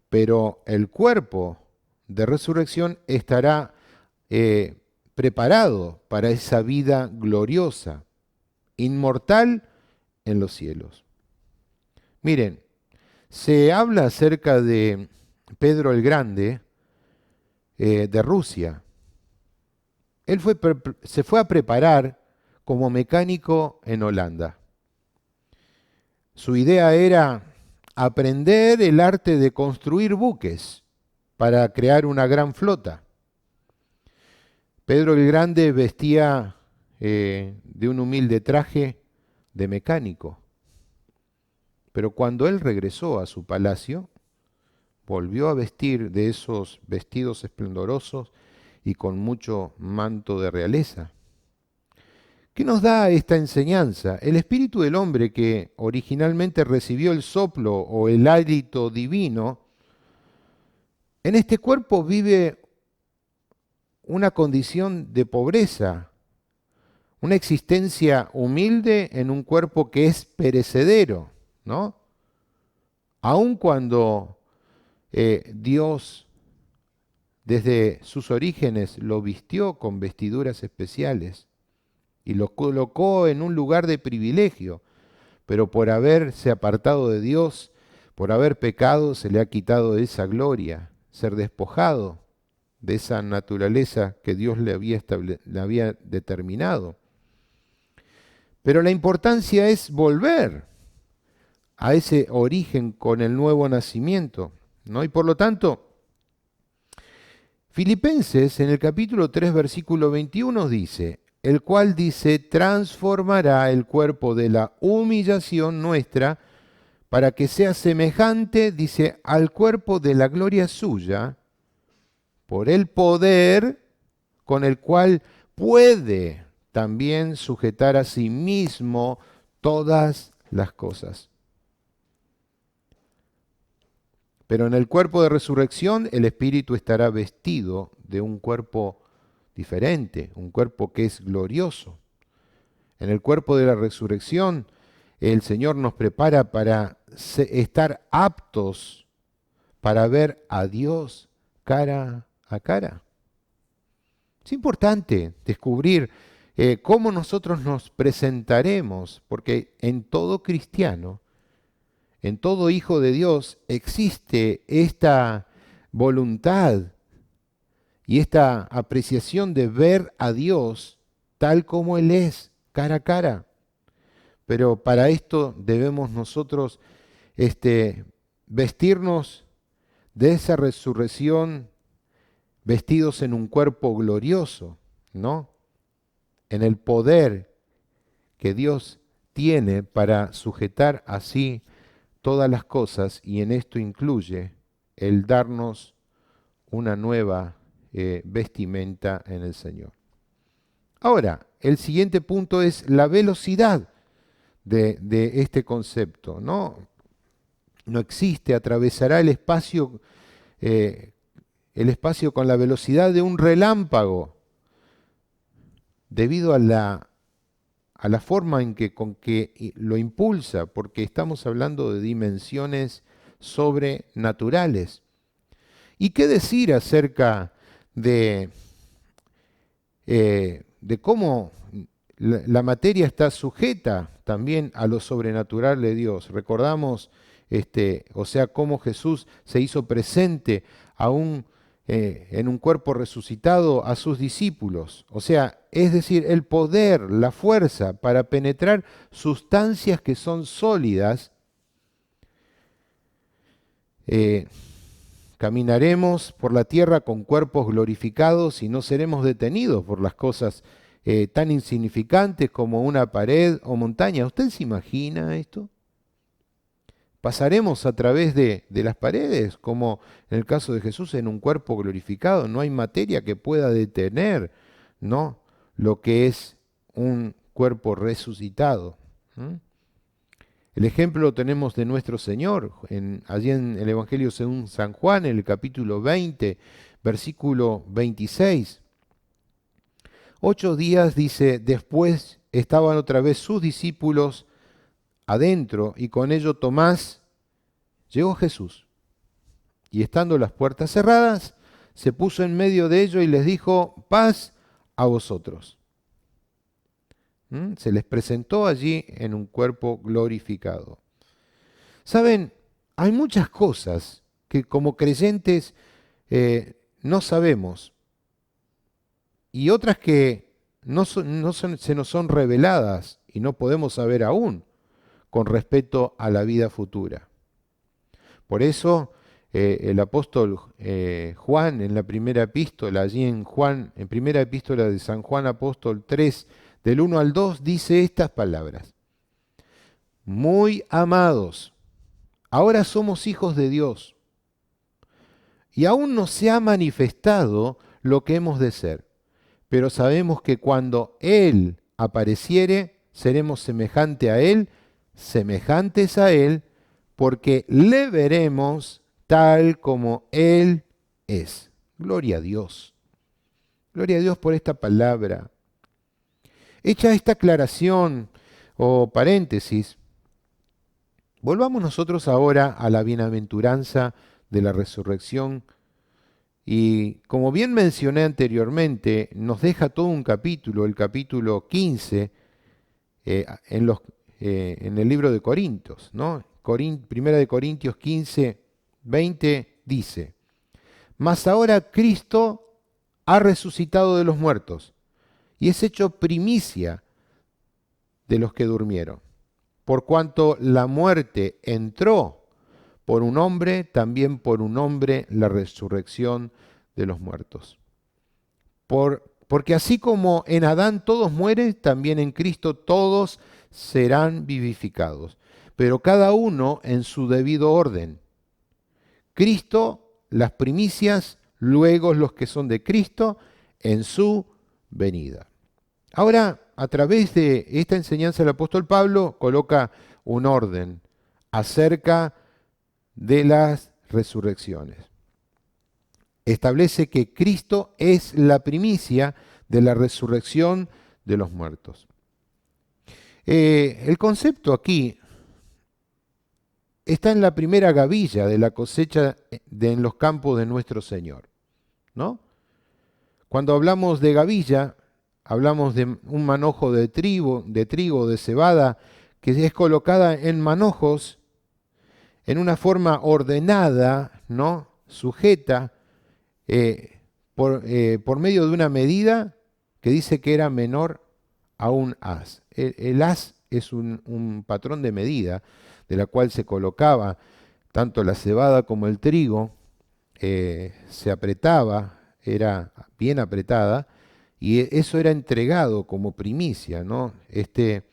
Pero el cuerpo de resurrección estará preparado para esa vida gloriosa, inmortal en los cielos. Miren, se habla acerca de Pedro el Grande de Rusia. Él se fue a preparar como mecánico en Holanda. Su idea era aprender el arte de construir buques para crear una gran flota. Pedro el Grande vestía de un humilde traje de mecánico. Pero cuando él regresó a su palacio, volvió a vestir de esos vestidos esplendorosos y con mucho manto de realeza. ¿Qué nos da esta enseñanza? El espíritu del hombre que originalmente recibió el soplo o el hálito divino, en este cuerpo vive una condición de pobreza, una existencia humilde en un cuerpo que es perecedero, ¿no? Aun cuando Dios desde sus orígenes lo vistió con vestiduras especiales y lo colocó en un lugar de privilegio, pero por haberse apartado de Dios, por haber pecado, se le ha quitado esa gloria, ser despojado de esa naturaleza que Dios le había determinado. Pero la importancia es volver a ese origen con el nuevo nacimiento, ¿no? Y por lo tanto, Filipenses en el capítulo 3, versículo 21 dice, el cual dice, transformará el cuerpo de la humillación nuestra para que sea semejante, dice, al cuerpo de la gloria suya, por el poder con el cual puede también sujetar a sí mismo todas las cosas. Pero en el cuerpo de resurrección el espíritu estará vestido de un cuerpo diferente, un cuerpo que es glorioso. En el cuerpo de la resurrección el Señor nos prepara para estar aptos para ver a Dios cara a cara. Es importante descubrir cómo nosotros nos presentaremos, porque en todo cristiano, en todo hijo de Dios, existe esta voluntad y esta apreciación de ver a Dios tal como Él es, cara a cara. Pero para esto debemos nosotros vestirnos de esa resurrección, vestidos en un cuerpo glorioso, ¿no? En el poder que Dios tiene para sujetar así todas las cosas, y en esto incluye el darnos una nueva vestimenta en el Señor. Ahora, el siguiente punto es la velocidad de este concepto, ¿no? No existe, atravesará el espacio con la velocidad de un relámpago, debido a la forma con que lo impulsa, porque estamos hablando de dimensiones sobrenaturales. ¿Y qué decir acerca de cómo la materia está sujeta también a lo sobrenatural de Dios. Recordamos, o sea, cómo Jesús se hizo presente aún en un cuerpo resucitado a sus discípulos. O sea, es decir, el poder, la fuerza para penetrar sustancias que son sólidas. Caminaremos por la tierra con cuerpos glorificados y no seremos detenidos por las cosas tan insignificantes como una pared o montaña. ¿Usted se imagina esto? Pasaremos a través de las paredes, como en el caso de Jesús, en un cuerpo glorificado. No hay materia que pueda detener, ¿no?, lo que es un cuerpo resucitado. El ejemplo lo tenemos de nuestro Señor, allí en el Evangelio según San Juan, en el capítulo 20, versículo 26. 8 días, dice, después estaban otra vez sus discípulos adentro y con ello Tomás. Llegó Jesús y estando las puertas cerradas, se puso en medio de ellos y les dijo, paz a vosotros. Se les presentó allí en un cuerpo glorificado. Saben, hay muchas cosas que como creyentes no sabemos y otras que se nos son reveladas y no podemos saber aún con respecto a la vida futura. Por eso el apóstol Juan en la primera epístola, allí en primera epístola de San Juan apóstol 3, del 1 al 2, dice estas palabras. Muy amados, ahora somos hijos de Dios y aún no se ha manifestado lo que hemos de ser, pero sabemos que cuando Él apareciere, seremos semejantes a Él, porque le veremos tal como Él es. Gloria a Dios. Gloria a Dios por esta palabra. Hecha esta aclaración o paréntesis, volvamos nosotros ahora a la bienaventuranza de la resurrección y como bien mencioné anteriormente, nos deja todo un capítulo, el capítulo 15, en el libro de Corintios, ¿no? Primera de Corintios 15, 20 dice, mas ahora Cristo ha resucitado de los muertos y es hecho primicia de los que durmieron. Por cuanto la muerte entró por un hombre, también por un hombre la resurrección de los muertos. Porque así como en Adán todos mueren, también en Cristo todos serán vivificados, pero cada uno en su debido orden. Cristo, las primicias, luego los que son de Cristo en su venida. Ahora, a través de esta enseñanza del apóstol Pablo, coloca un orden acerca de las resurrecciones. Establece que Cristo es la primicia de la resurrección de los muertos. El concepto aquí está en la primera gavilla de la cosecha en los campos de nuestro Señor, ¿no? Cuando hablamos de gavilla, hablamos de un manojo de trigo, de cebada, que es colocada en manojos en una forma ordenada, ¿no?, sujeta, por medio de una medida que dice que era menor a un haz. El haz es un patrón de medida de la cual se colocaba tanto la cebada como el trigo, se apretaba, era bien apretada, y eso era entregado como primicia, ¿no? Este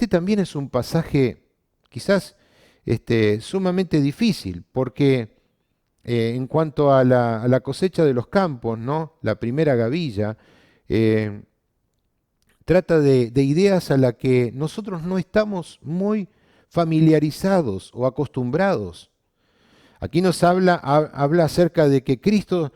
también es un pasaje quizás sumamente difícil, porque en cuanto a la cosecha de los campos, ¿no?, la primera gavilla, trata de ideas a las que nosotros no estamos muy familiarizados o acostumbrados. Aquí nos habla acerca de que Cristo,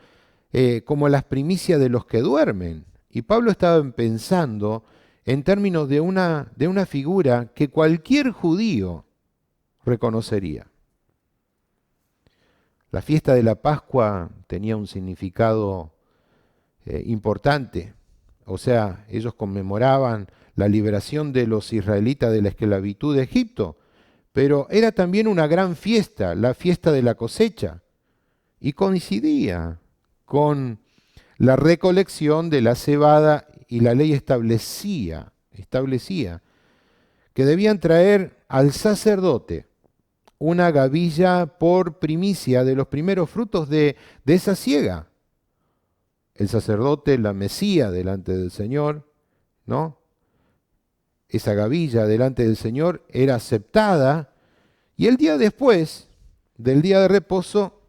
como las primicias de los que duermen. Y Pablo estaba pensando en términos de una figura que cualquier judío reconocería. La fiesta de la Pascua tenía un significado importante. O sea, ellos conmemoraban la liberación de los israelitas de la esclavitud de Egipto, pero era también una gran fiesta, la fiesta de la cosecha, y coincidía con la recolección de la cebada, y la ley establecía que debían traer al sacerdote una gavilla por primicia de los primeros frutos de esa siega. El sacerdote la mecía delante del Señor, ¿no? Esa gavilla delante del Señor era aceptada, y el día después del día de reposo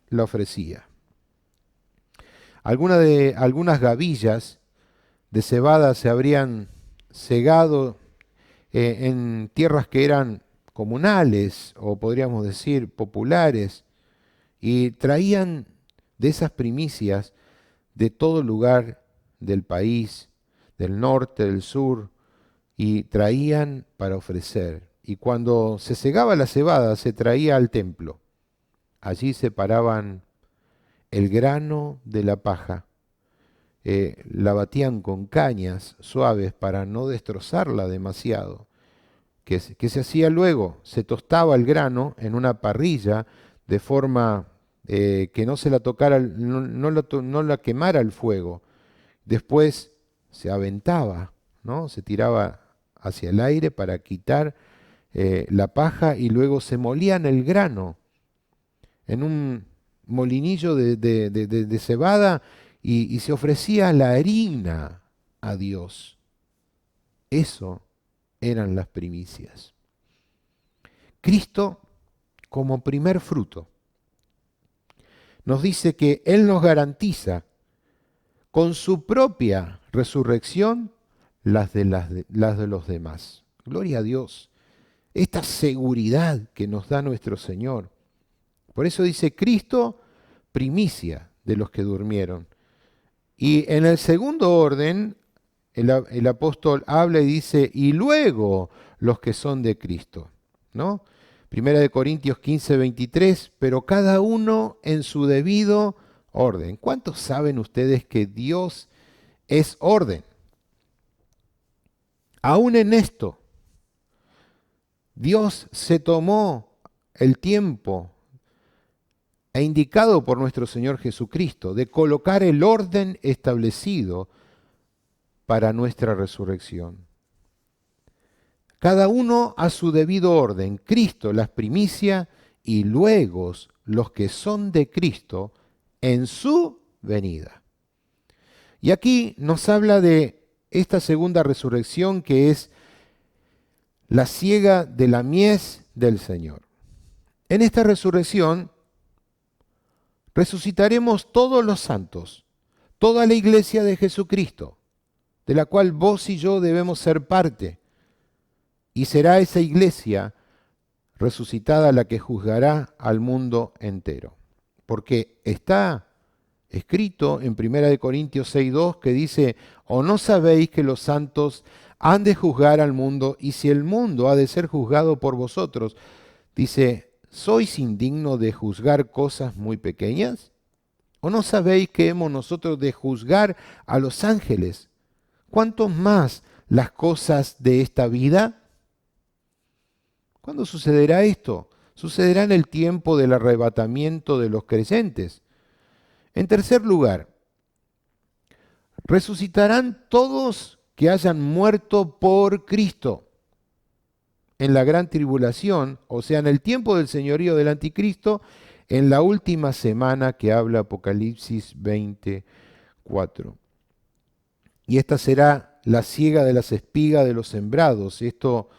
la ofrecía. Algunas gavillas de cebada se habrían segado en tierras que eran comunales, o podríamos decir populares, y traían de esas primicias de todo lugar del país, del norte, del sur, y traían para ofrecer. Y cuando se segaba la cebada, se traía al templo. Allí separaban el grano de la paja, la batían con cañas suaves para no destrozarla demasiado. ¿Qué se hacía luego? Se tostaba el grano en una parrilla de forma que no se la tocara, no la quemara el fuego. Después se aventaba, ¿no? Se tiraba hacia el aire para quitar la paja, y luego se molían el grano en un molinillo de cebada, y se ofrecía la harina a Dios. Eso eran las primicias. Cristo, como primer fruto, nos dice que Él nos garantiza con su propia resurrección las de los demás. Gloria a Dios. Esta seguridad que nos da nuestro Señor. Por eso dice Cristo, primicia de los que durmieron. Y en el segundo orden, el apóstol habla y dice, y luego los que son de Cristo, ¿no? Primera de Corintios 15, 23, pero cada uno en su debido orden. ¿Cuántos saben ustedes que Dios es orden? Aún en esto, Dios se tomó el tiempo indicado por nuestro Señor Jesucristo de colocar el orden establecido para nuestra resurrección. Cada uno a su debido orden. Cristo las primicias, y luego los que son de Cristo en su venida. Y aquí nos habla de esta segunda resurrección, que es la siega de la mies del Señor. En esta resurrección resucitaremos todos los santos, toda la iglesia de Jesucristo, de la cual vos y yo debemos ser parte. Y será esa iglesia resucitada la que juzgará al mundo entero. Porque está escrito en 1 Corintios 6:2 que dice, ¿o no sabéis que los santos han de juzgar al mundo? Y si el mundo ha de ser juzgado por vosotros, dice, ¿sois indignos de juzgar cosas muy pequeñas? ¿O no sabéis que hemos nosotros de juzgar a los ángeles? ¿Cuántos más las cosas de esta vida? ¿Cuándo sucederá esto? Sucederá en el tiempo del arrebatamiento de los creyentes. En tercer lugar, resucitarán todos que hayan muerto por Cristo en la gran tribulación, o sea, en el tiempo del señorío del anticristo, en la última semana que habla Apocalipsis 24. Y esta será la siega de las espigas de los sembrados. Esto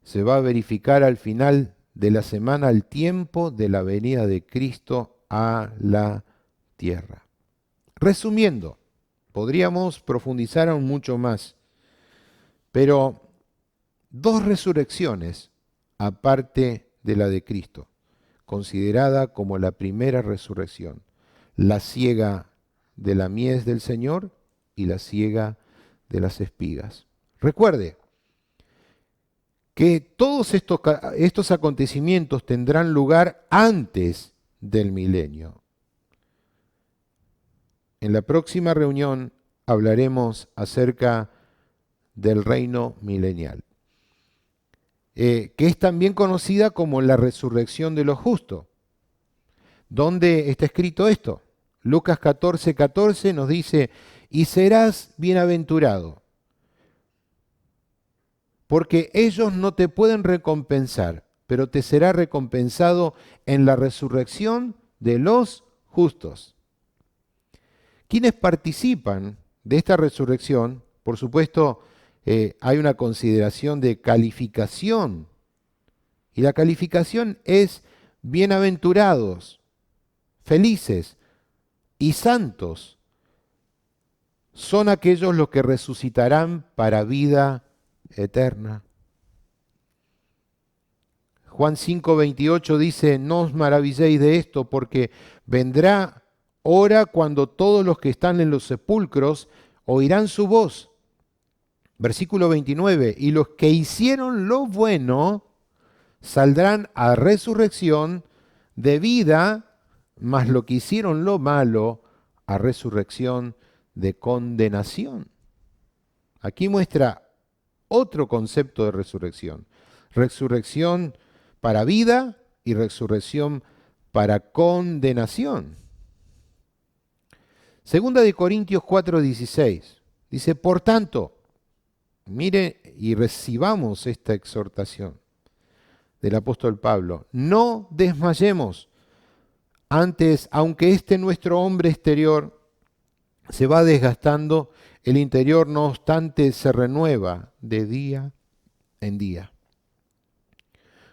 se va a verificar al final de la semana, al tiempo de la venida de Cristo a la tierra. Resumiendo, podríamos profundizar aún mucho más, pero dos resurrecciones aparte de la de Cristo, considerada como la primera resurrección, la siega de la mies del Señor y la siega de las espigas. Recuerde que todos estos acontecimientos tendrán lugar antes del milenio. En la próxima reunión hablaremos acerca del reino milenial, que es también conocida como la resurrección de los justos. ¿Dónde está escrito esto? Lucas 14:14 nos dice, y serás bienaventurado, porque ellos no te pueden recompensar, pero te será recompensado en la resurrección de los justos. Quienes participan de esta resurrección, por supuesto, hay una consideración de calificación, y la calificación es bienaventurados, felices y santos. Son aquellos los que resucitarán para vida eterna. Juan 5:28 dice, no os maravilléis de esto, porque vendrá hora cuando todos los que están en los sepulcros oirán su voz. Versículo 29, y los que hicieron lo bueno saldrán a resurrección de vida, mas los que hicieron lo malo a resurrección de condenación. Aquí muestra otro concepto de resurrección. Resurrección para vida y resurrección para condenación. Segunda de Corintios 4:16 dice, por tanto, mire y recibamos esta exhortación del apóstol Pablo, no desmayemos. Antes, aunque este nuestro hombre exterior se va desgastando, el interior no obstante se renueva de día en día.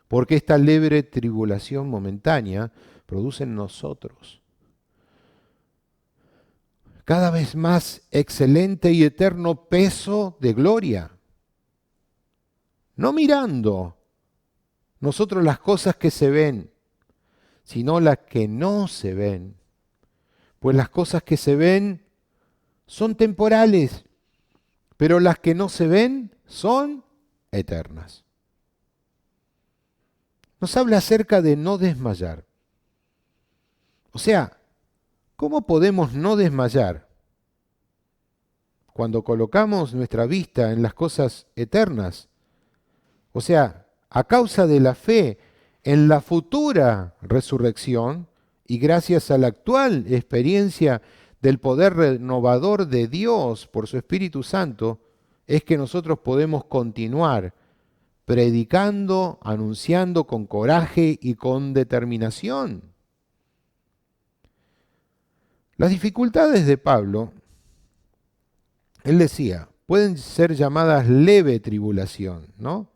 Porque esta leve tribulación momentánea produce en nosotros cada vez más excelente y eterno peso de gloria. No mirando nosotros las cosas que se ven, sino las que no se ven. Pues las cosas que se ven son temporales, pero las que no se ven son eternas. Nos habla acerca de no desmayar. O sea, ¿cómo podemos no desmayar cuando colocamos nuestra vista en las cosas eternas? O sea, a causa de la fe en la futura resurrección y gracias a la actual experiencia del poder renovador de Dios por su Espíritu Santo, es que nosotros podemos continuar predicando, anunciando con coraje y con determinación. Las dificultades de Pablo, él decía, pueden ser llamadas leve tribulación, ¿no?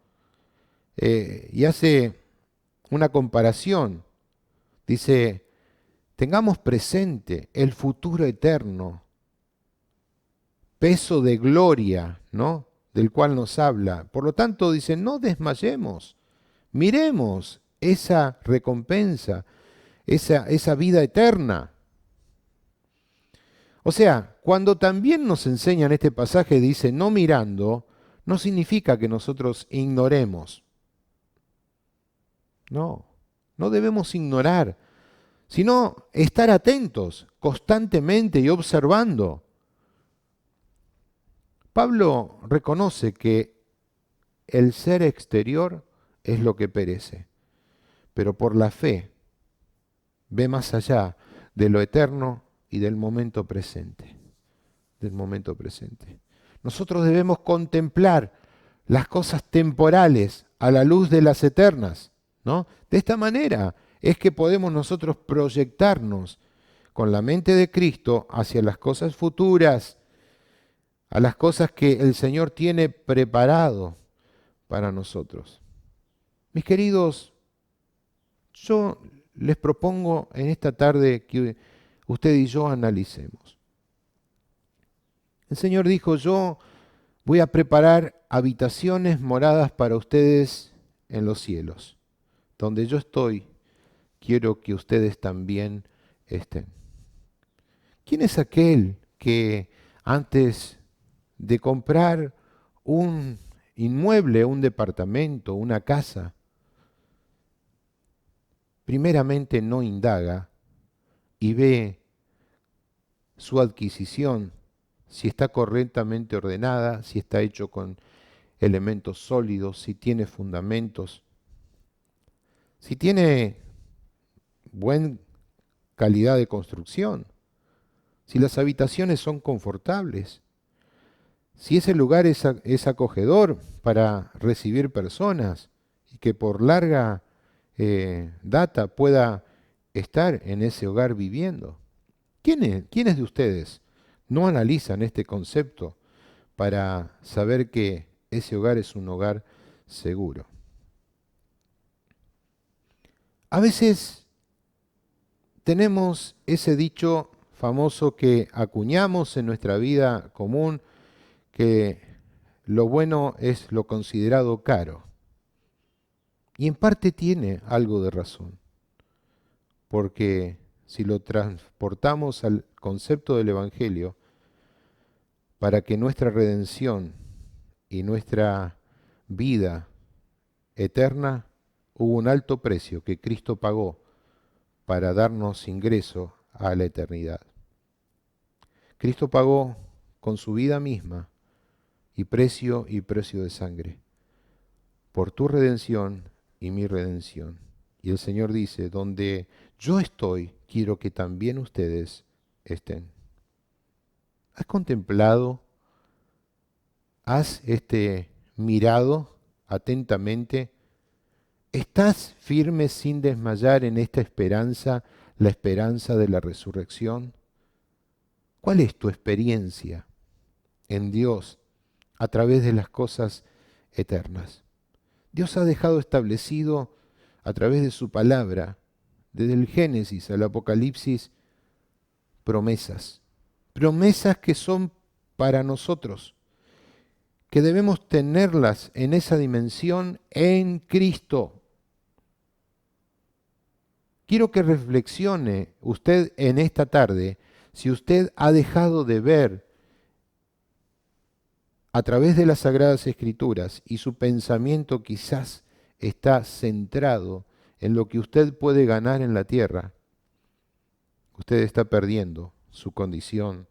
Y hace una comparación. Dice, tengamos presente el futuro eterno, peso de gloria, ¿no? Del cual nos habla. Por lo tanto, dice, no desmayemos, miremos esa recompensa, esa vida eterna. O sea, cuando también nos enseñan este pasaje, dice, no mirando, no significa que nosotros ignoremos. No, no debemos ignorar, sino estar atentos constantemente y observando. Pablo reconoce que el ser exterior es lo que perece, pero por la fe ve más allá de lo eterno y del momento presente, del momento presente. Nosotros debemos contemplar las cosas temporales a la luz de las eternas, ¿no? De esta manera es que podemos nosotros proyectarnos con la mente de Cristo hacia las cosas futuras, a las cosas que el Señor tiene preparado para nosotros. Mis queridos, yo les propongo en esta tarde que usted y yo analicemos. El Señor dijo, yo voy a preparar habitaciones, moradas para ustedes en los cielos. Donde yo estoy, quiero que ustedes también estén. ¿Quién es aquel que antes de comprar un inmueble, un departamento, una casa, primeramente no indaga y ve su adquisición si está correctamente ordenada, si está hecho con elementos sólidos, si tiene fundamentos, si tiene buena calidad de construcción, si las habitaciones son confortables, si ese lugar es acogedor para recibir personas y que por larga data pueda estar en ese hogar viviendo. ¿Quiénes de ustedes no analizan este concepto para saber que ese hogar es un hogar seguro? A veces tenemos ese dicho famoso que acuñamos en nuestra vida común, que lo bueno es lo considerado caro. Y en parte tiene algo de razón, porque si lo transportamos al concepto del Evangelio, para que nuestra redención y nuestra vida eterna, hubo un alto precio que Cristo pagó para darnos ingreso a la eternidad. Cristo pagó con su vida misma y precio de sangre por tu redención y mi redención. Y el Señor dice, donde yo estoy, quiero que también ustedes estén. ¿Has contemplado, has mirado atentamente? ¿Estás firme sin desmayar en esta esperanza, la esperanza de la resurrección? ¿Cuál es tu experiencia en Dios a través de las cosas eternas? Dios ha dejado establecido a través de su palabra, desde el Génesis al Apocalipsis, promesas. Promesas que son para nosotros, que debemos tenerlas en esa dimensión en Cristo. Quiero que reflexione usted en esta tarde si usted ha dejado de ver a través de las Sagradas Escrituras y su pensamiento quizás está centrado en lo que usted puede ganar en la tierra. Usted está perdiendo su condición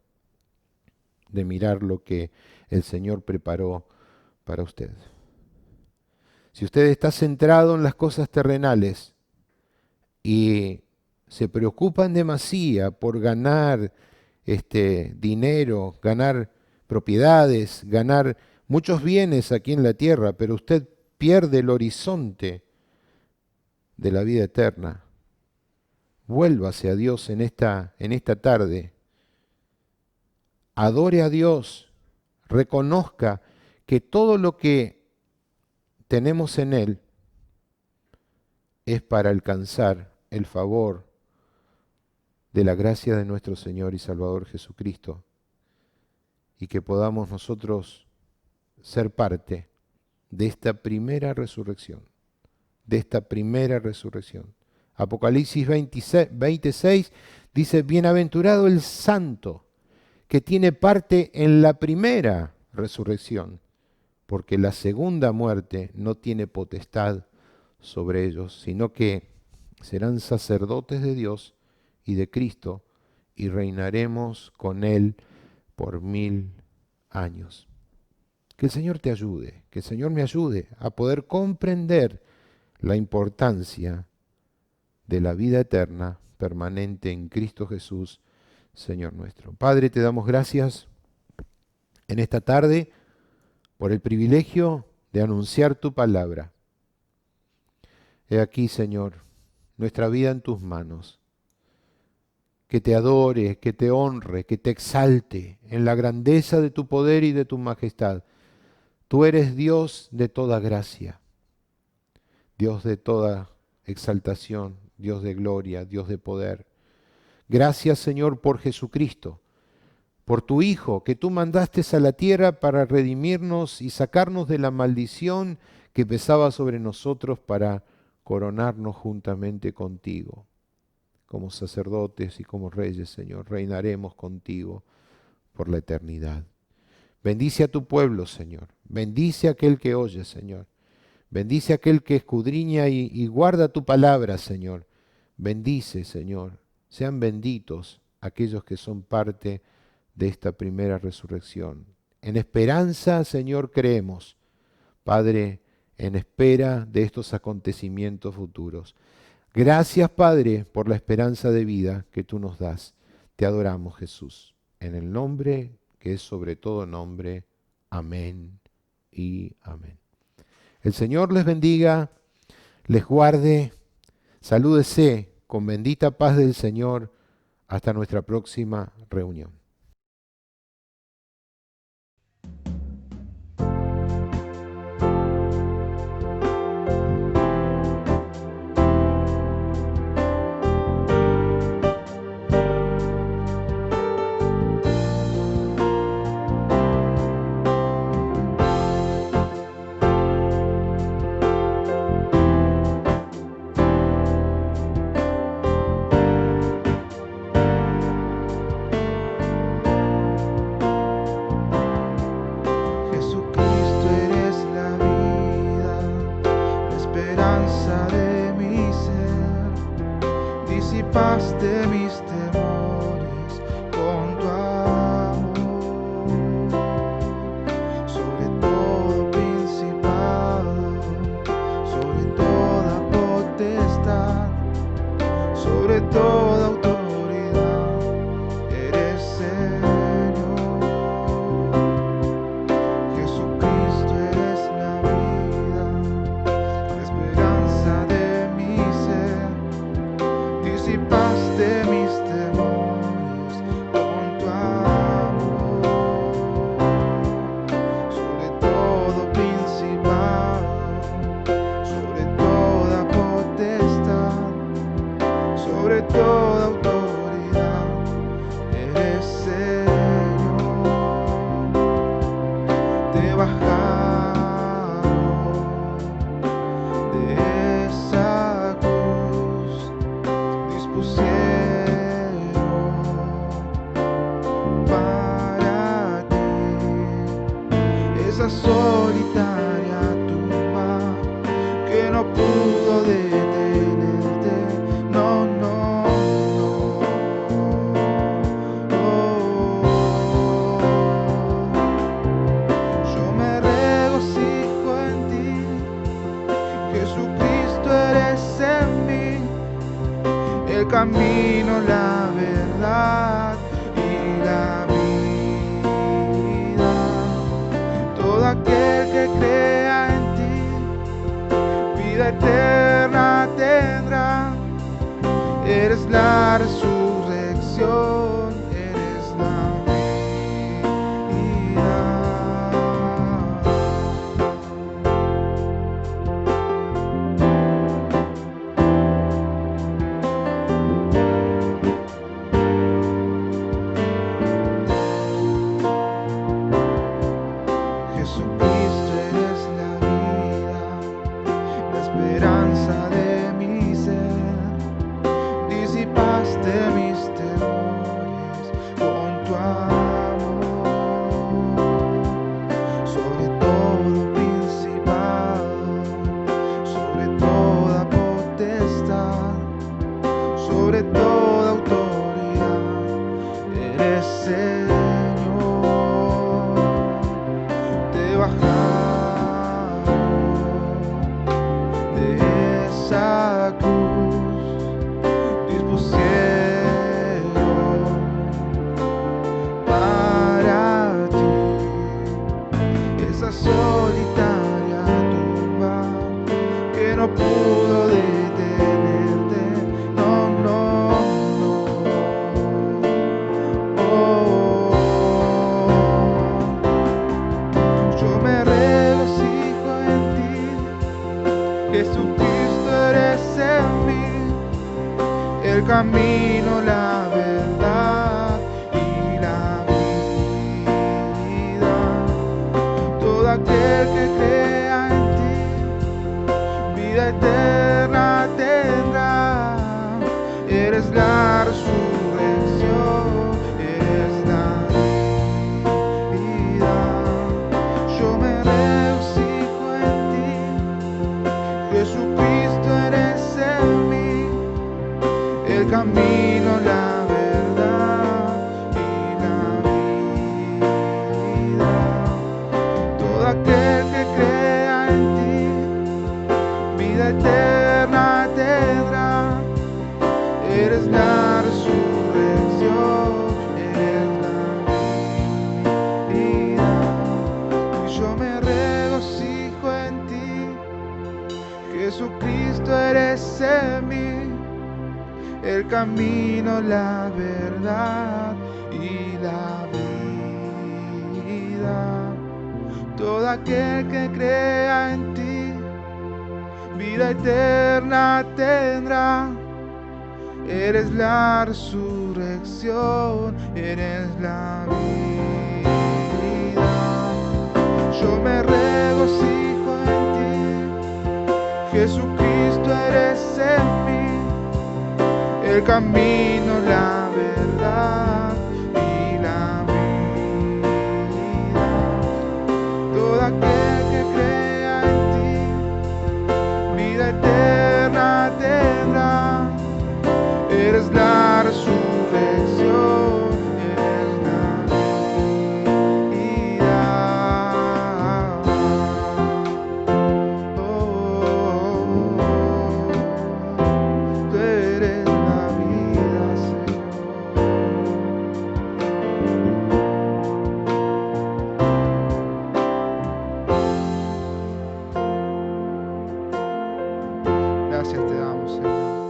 de mirar lo que el Señor preparó para usted. Si usted está centrado en las cosas terrenales y se preocupa en demasía por ganar dinero, ganar propiedades, ganar muchos bienes aquí en la tierra, pero usted pierde el horizonte de la vida eterna, vuélvase a Dios en esta tarde. Adore a Dios, reconozca que todo lo que tenemos en Él es para alcanzar el favor de la gracia de nuestro Señor y Salvador Jesucristo, y que podamos nosotros ser parte de esta primera resurrección, de esta primera resurrección. Apocalipsis 26 dice, bienaventurado el santo que tiene parte en la primera resurrección, porque la segunda muerte no tiene potestad sobre ellos, sino que serán sacerdotes de Dios y de Cristo, y reinaremos con Él por 1000 años. Que el Señor te ayude, que el Señor me ayude a poder comprender la importancia de la vida eterna permanente en Cristo Jesús, Señor nuestro. Padre, te damos gracias en esta tarde por el privilegio de anunciar tu palabra. He aquí, Señor, nuestra vida en tus manos. Que te adore, que te honre, que te exalte en la grandeza de tu poder y de tu majestad. Tú eres Dios de toda gracia, Dios de toda exaltación, Dios de gloria, Dios de poder. Gracias, Señor, por Jesucristo, por tu Hijo, que tú mandaste a la tierra para redimirnos y sacarnos de la maldición que pesaba sobre nosotros para coronarnos juntamente contigo. Como sacerdotes y como reyes, Señor, reinaremos contigo por la eternidad. Bendice a tu pueblo, Señor. Bendice a aquel que oye, Señor. Bendice a aquel que escudriña y guarda tu palabra, Señor. Bendice, Señor. Sean benditos aquellos que son parte de esta primera resurrección. En esperanza, Señor, creemos, Padre, en espera de estos acontecimientos futuros. Gracias, Padre, por la esperanza de vida que tú nos das. Te adoramos, Jesús, en el nombre que es sobre todo nombre. Amén y amén. El Señor les bendiga, les guarde, salúdese con bendita paz del Señor hasta nuestra próxima reunión. Jesucristo, eres la vida, la esperanza de mi ser. Disipaste mis temores con tu amor. Sobre todo principado, sobre toda potestad, sobre toda autoridad, eres Señor. Jesucristo, eres la vida, la esperanza de mi ser. Disipaste mis temores con tu amor. Sobre todo principado, sobre toda potestad, sobre toda autoridad, eres Señor. Te bajaron de esa cruz, dispusieron para ti esa solitaria tumba que no pudo detenerte. No, no, no. Yo me regocijo en ti, Jesucristo, eres en mí, el camino, la verdad y la vida. Todo aquel que crea en ti, vida eterna tendrá. Eres la resurrección, eres la vida. Jesucristo, eres la vida, la esperanza de mi ser. Disipaste mis temores con tu amor. Sobre todo principado, sobre toda potestad, sobre toda autoridad, eres Señor. Te bajaron de esa cruz, dispusieron para ti esa solitaria tumba que no pudo detenerte. No, no, no. Yo me regocijo en ti, Jesucristo, eres en mí, el camino, la verdad y la vida. Todo aquel que crea en ti, vida eterna tendrá. Eres la resurrección, eres la vida. Yo me regocijo en ti, Jesucristo, eres en mí, el camino, la verdad y la vida. en mí el camino, la verdad y la vida. Todo aquel que crea en ti, vida eterna tendrá. Eres la resurrección, eres la vida. Yo me regocijo en ti, Jesucristo eres en mí el camino, la verdad y la vida. Todo aquel que crea en ti, vida eterna tendrá. Eres la resurrección, eres la vida. Tú eres la vida, Señor. Gracias te damos, Señor.